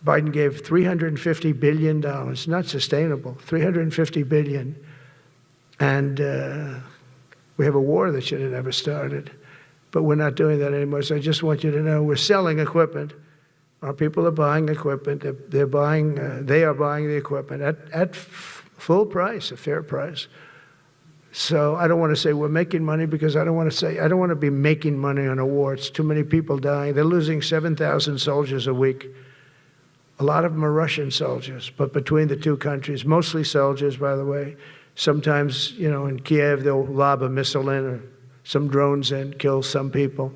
Biden gave $350 billion, not sustainable, $350 billion. And we have a war that should have never started. But we're not doing that anymore. So I just want you to know we're selling equipment. Our people are buying equipment. They are buying the equipment at full price, a fair price. So I don't want to say we're making money, because I don't want to be making money on a war. It's too many people dying. They're losing 7,000 soldiers a week. A lot of them are Russian soldiers, but between the two countries, mostly soldiers, by the way. Sometimes, you know, in Kiev, they'll lob a missile in, or some drones in, kill some people.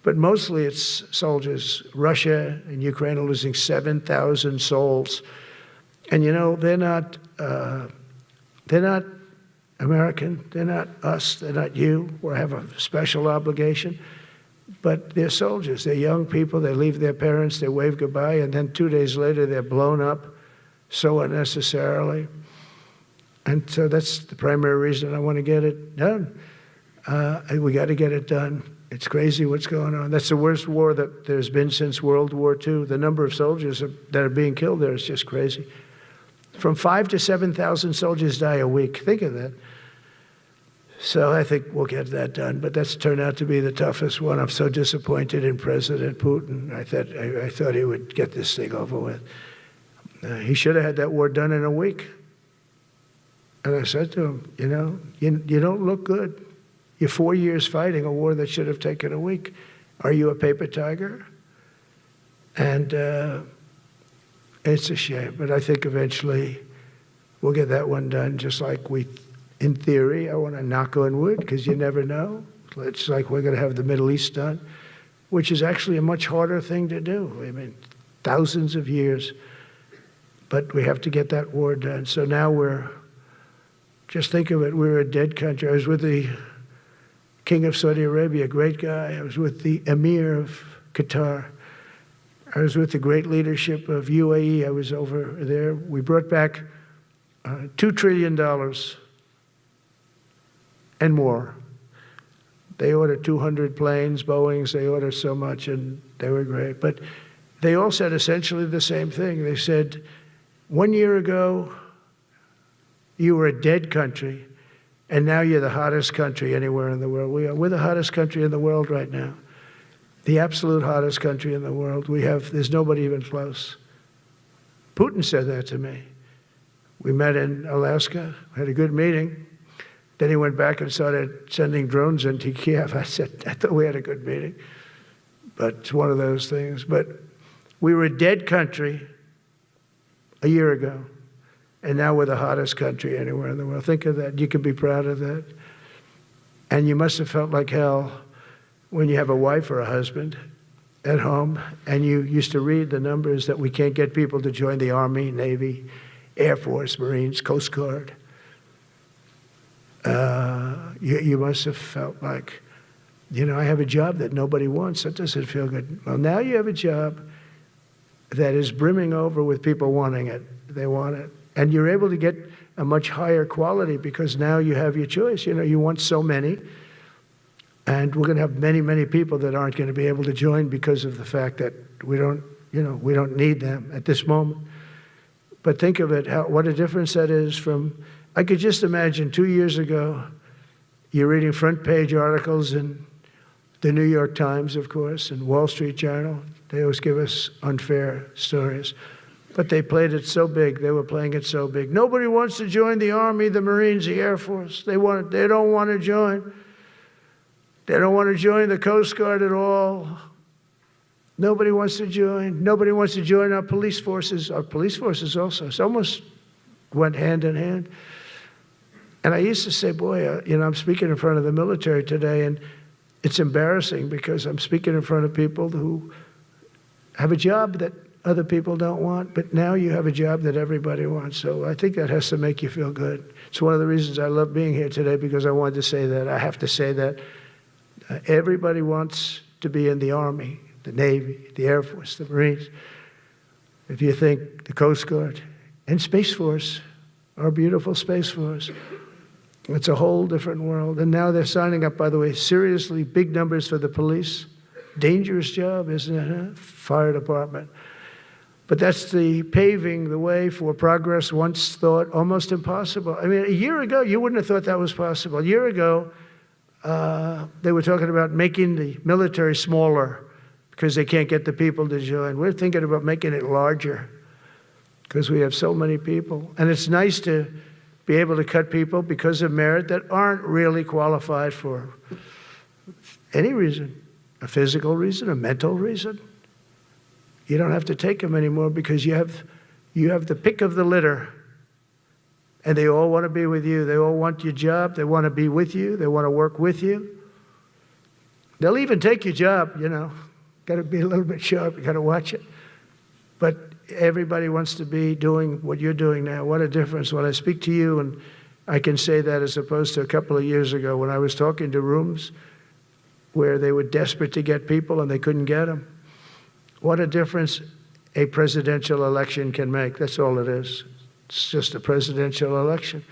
But mostly it's soldiers. Russia and Ukraine are losing 7,000 souls. And, you know, they're not American. They're not us. They're not you. We have a special obligation. But they're soldiers. They're young people. They leave their parents. They wave goodbye. And then 2 days later, they're blown up so unnecessarily. And so that's the primary reason I want to get it done. We got to get it done. It's crazy what's going on. That's the worst war that there's been since World War II. The number of soldiers that are being killed there is just crazy. From 5,000 to 7,000 soldiers die a week. Think of that. So I think we'll get that done. But that's turned out to be the toughest one. I'm so disappointed in President Putin. I thought he would get this thing over with. He should have had that war done in a week. And I said to him, you don't look good. You're 4 years fighting a war that should have taken a week. Are you a paper tiger? And it's a shame, but I think eventually we'll get that one done, just like in theory, I want to knock on wood, because you never know. It's like we're going to have the Middle East done, which is actually a much harder thing to do. I mean, thousands of years, but we have to get that war done. So now just think of it, we're a dead country. I was with the King of Saudi Arabia, a great guy. I was with the Emir of Qatar. I was with the great leadership of UAE. I was over there. We brought back $2 trillion and more. They ordered 200 planes, Boeings, they ordered so much, and they were great. But they all said essentially the same thing. They said, 1 year ago, you were a dead country, and now you're the hottest country anywhere in the world. We're the hottest country in the world right now. The absolute hottest country in the world. There's nobody even close. Putin said that to me. We met in Alaska, had a good meeting. Then he went back and started sending drones into Kiev. I said, I thought we had a good meeting. But it's one of those things. But we were a dead country a year ago, and now we're the hottest country anywhere in the world. Think of that. You can be proud of that. And you must have felt like hell when you have a wife or a husband at home, and you used to read the numbers that we can't get people to join the Army, Navy, Air Force, Marines, Coast Guard. You must have felt like, I have a job that nobody wants. That doesn't feel good. Well, now you have a job that is brimming over with people wanting it. They want it. And you're able to get a much higher quality because now you have your choice. You want so many. And we're going to have many, many people that aren't going to be able to join because of the fact that we don't need them at this moment. But think of it, what a difference that is from, I could just imagine 2 years ago, you're reading front page articles in the New York Times, of course, and Wall Street Journal. They always give us unfair stories. But they played it so big, they were playing it so big. Nobody wants to join the Army, the Marines, the Air Force. They don't want to join. They don't want to join the Coast Guard at all. Nobody wants to join. Nobody wants to join our police forces. Our police forces also. It's almost went hand in hand. And I used to say, boy, I'm speaking in front of the military today, and it's embarrassing because I'm speaking in front of people who have a job that other people don't want, but now you have a job that everybody wants. So I think that has to make you feel good. It's one of the reasons I love being here today, because I wanted to say that. I have to say that everybody wants to be in the Army, the Navy, the Air Force, the Marines. If you think the Coast Guard and Space Force, our beautiful Space Force, it's a whole different world. And now they're signing up, by the way, seriously big numbers for the police. Dangerous job, isn't it? Huh? Fire department. But that's the paving the way for progress once thought almost impossible. I mean, a year ago, you wouldn't have thought that was possible. A year ago, they were talking about making the military smaller because they can't get the people to join. We're thinking about making it larger because we have so many people. And it's nice to be able to cut people because of merit that aren't really qualified for any reason, a physical reason, a mental reason. You don't have to take them anymore because you have the pick of the litter, and they all want to be with you. They all want your job. They want to be with you. They want to work with you. They'll even take your job, Got to be a little bit sharp. You got to watch it. But everybody wants to be doing what you're doing now. What a difference when I speak to you, and I can say that as opposed to a couple of years ago when I was talking to rooms where they were desperate to get people and they couldn't get them. What a difference a presidential election can make. That's all it is. It's just a presidential election.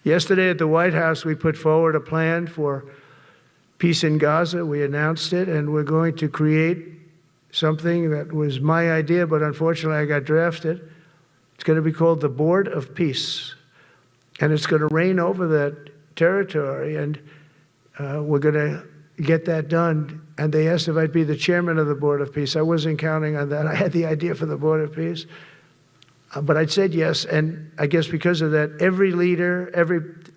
Yesterday at the White House, we put forward a plan for peace in Gaza. We announced it, and we're going to create something that was my idea, but unfortunately I got drafted. It's going to be called the Board of Peace, and it's going to reign over that territory, and we're going to get that done. And they asked if I'd be the chairman of the Board of Peace. I wasn't counting on that. I had the idea for the Board of Peace. But I said yes, and I guess because of that, every leader,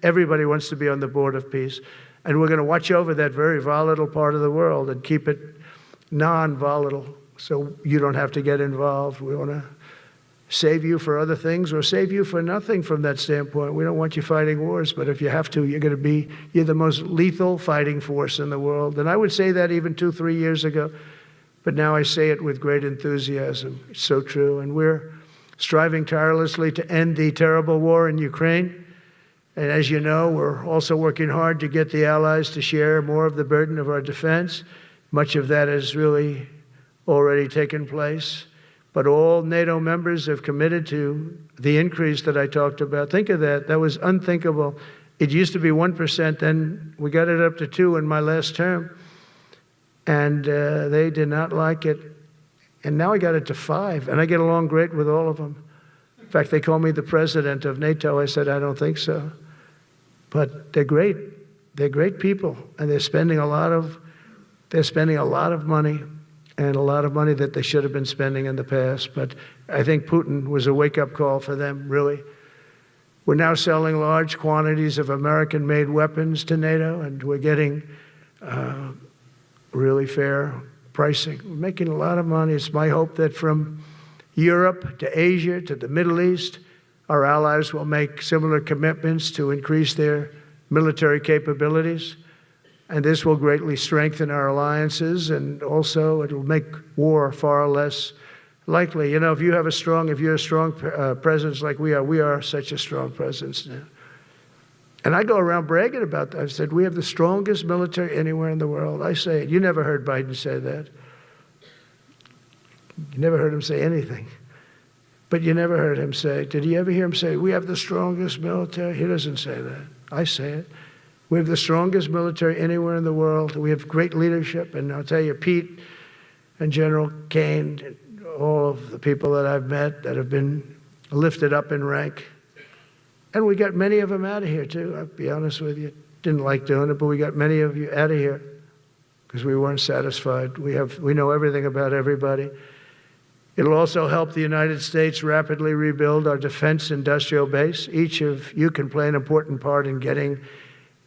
everybody wants to be on the board of peace. And we're going to watch over that very volatile part of the world and keep it non-volatile so you don't have to get involved. We want to save you for other things or save you for nothing from that standpoint. We don't want you fighting wars, but if you have to, you're the most lethal fighting force in the world. And I would say that even 2-3 years ago, but now I say it with great enthusiasm. It's so true. And we're striving tirelessly to end the terrible war in Ukraine. And as you know, we're also working hard to get the allies to share more of the burden of our defense. Much of that has really already taken place. But all NATO members have committed to the increase that I talked about. Think of that. That was unthinkable. It used to be 1%, then we got it up to 2% in my last term. And they did not like it. And now I got it to 5%, and I get along great with all of them. In fact, they call me the president of NATO. I said, I don't think so. But they're great. They're great people, and they're spending a lot of money, and a lot of money that they should have been spending in the past. But I think Putin was a wake-up call for them, really. We're now selling large quantities of American-made weapons to NATO, and we're getting really fair pricing. We're making a lot of money. It's my hope that from Europe to Asia to the Middle East, our allies will make similar commitments to increase their military capabilities. And this will greatly strengthen our alliances, and also it'll make war far less likely. You know, if you're a strong presence like we are such a strong presence now. And I go around bragging about that. I've said, we have the strongest military anywhere in the world. I say it. You never heard Biden say that. You never heard him say anything. But you never heard him say, did you ever hear him say, we have the strongest military? He doesn't say that. I say it. We have the strongest military anywhere in the world. We have great leadership. And I'll tell you, Pete and General Kane, all of the people that I've met that have been lifted up in rank. And we got many of them out of here, too. I'll be honest with you. Didn't like doing it, but we got many of you out of here because we weren't satisfied. We know everything about everybody. It'll also help the United States rapidly rebuild our defense industrial base. Each of you can play an important part in getting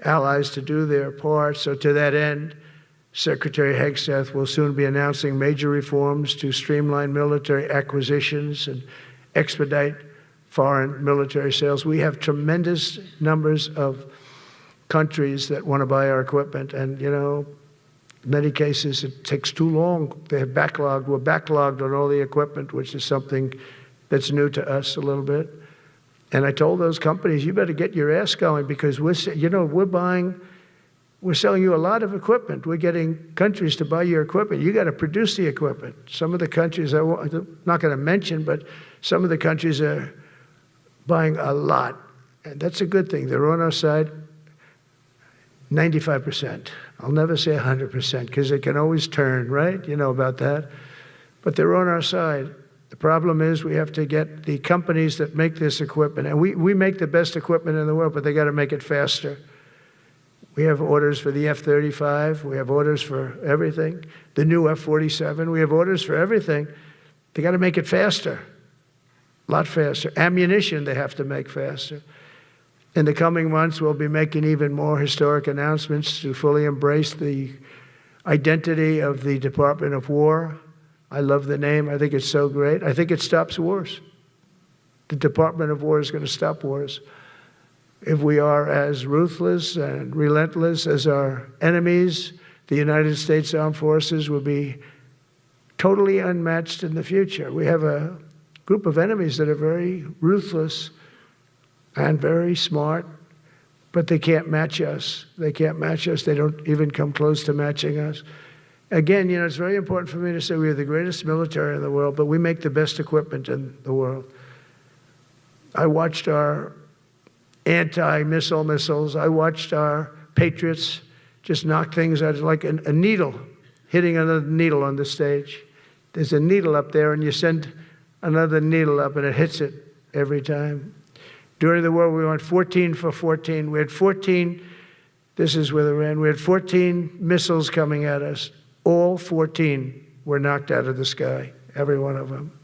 allies to do their part. So to that end, Secretary Hegseth will soon be announcing major reforms to streamline military acquisitions and expedite foreign military sales. We have tremendous numbers of countries that want to buy our equipment, and you know, in many cases it takes too long. We're backlogged on all the equipment, which is something that's new to us a little bit. And I told those companies, you better get your ass going, because we're selling you a lot of equipment. We're getting countries to buy your equipment. You got to produce the equipment. Some of the countries, I'm not going to mention, but some of the countries are buying a lot. And that's a good thing. They're on our side 95%. I'll never say 100% because it can always turn, right? You know about that. But they're on our side. The problem is we have to get the companies that make this equipment, and we make the best equipment in the world, but they got to make it faster. We have orders for the F-35. We have orders for everything. The new F-47. We have orders for everything. They got to make it faster. A lot faster. Ammunition they have to make faster. In the coming months, we'll be making even more historic announcements to fully embrace the identity of the Department of War. I love the name. I think it's so great. I think it stops wars. The Department of War is going to stop wars. If we are as ruthless and relentless as our enemies, the United States Armed Forces will be totally unmatched in the future. We have a group of enemies that are very ruthless and very smart, but they can't match us. They can't match us. They don't even come close to matching us. Again, you know, it's very important for me to say we are the greatest military in the world, but we make the best equipment in the world. I watched our anti-missile missiles. I watched our Patriots just knock things out like a needle, hitting another needle on the stage. There's a needle up there, and you send another needle up, and it hits it every time. During the war, we went 14 for 14. We had 14, this is with Iran, we had 14 missiles coming at us. All 14 were knocked out of the sky, every one of them.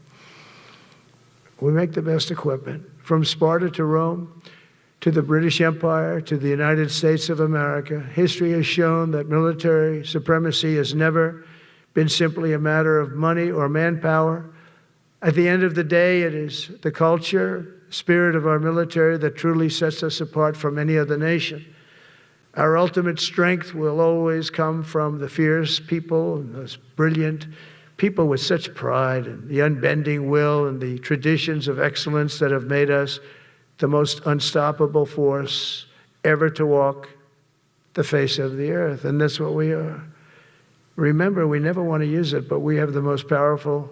We make the best equipment. From Sparta to Rome, to the British Empire, to the United States of America, history has shown that military supremacy has never been simply a matter of money or manpower. At the end of the day, it is the culture, spirit of our military that truly sets us apart from any other nation. Our ultimate strength will always come from the fierce people and those brilliant people with such pride and the unbending will and the traditions of excellence that have made us the most unstoppable force ever to walk the face of the earth. And that's what we are. Remember, we never want to use it, but we have the most powerful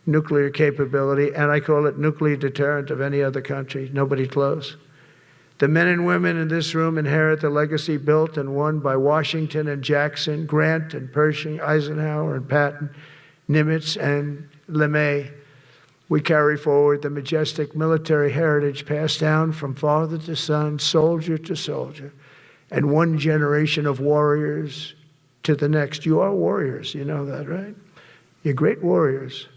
nuclear capability, and I call it nuclear deterrent of any other country. Nobody close. The men and women in this room inherit the legacy built and won by Washington and Jackson, Grant and Pershing, Eisenhower and Patton, Nimitz and LeMay. We carry forward the majestic military heritage passed down from father to son, soldier to soldier, and one generation of warriors to the next. You are warriors, you know that, right? You're great warriors,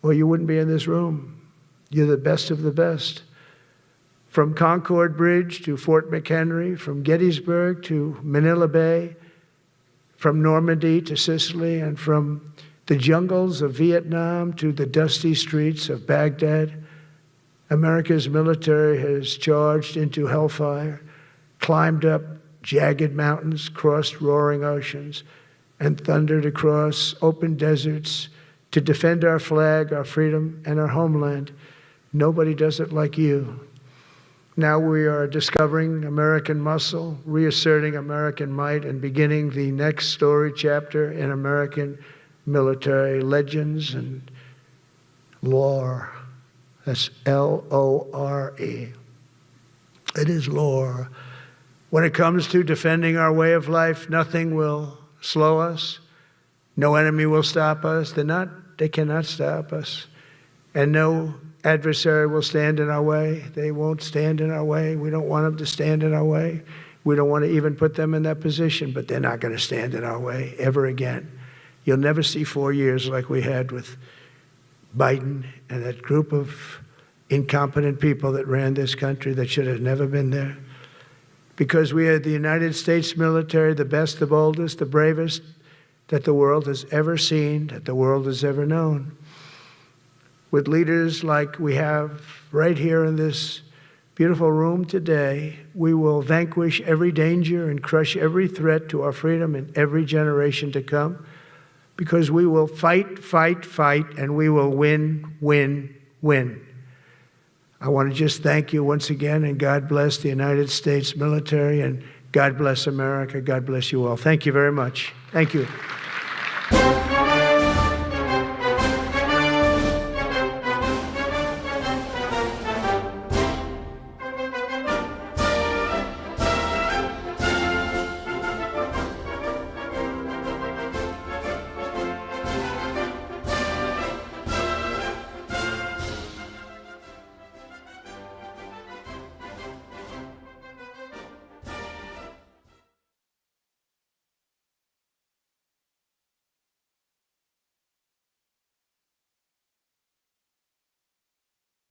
or you wouldn't be in this room. You're the best of the best. From Concord Bridge to Fort McHenry, from Gettysburg to Manila Bay, from Normandy to Sicily, and from the jungles of Vietnam to the dusty streets of Baghdad, America's military has charged into hellfire, climbed up jagged mountains, crossed roaring oceans, and thundered across open deserts to defend our flag, our freedom, and our homeland. Nobody does it like you. Now we are discovering American muscle, reasserting American might, and beginning the next story chapter in American military legends and lore. That's L-O-R-E. It is lore. When it comes to defending our way of life, nothing will slow us. No enemy will stop us. They cannot stop us. And no adversary will stand in our way. They won't stand in our way. We don't want them to stand in our way. We don't want to even put them in that position, but they're not going to stand in our way ever again. You'll never see 4 years like we had with Biden and that group of incompetent people that ran this country that should have never been there. Because we are the United States military, the best, the boldest, the bravest that the world has ever seen, that the world has ever known. With leaders like we have right here in this beautiful room today, we will vanquish every danger and crush every threat to our freedom in every generation to come, because we will fight, fight, fight, and we will win, win, win. I want to just thank you once again, and God bless the United States military, and God bless America. God bless you all. Thank you very much. Thank you.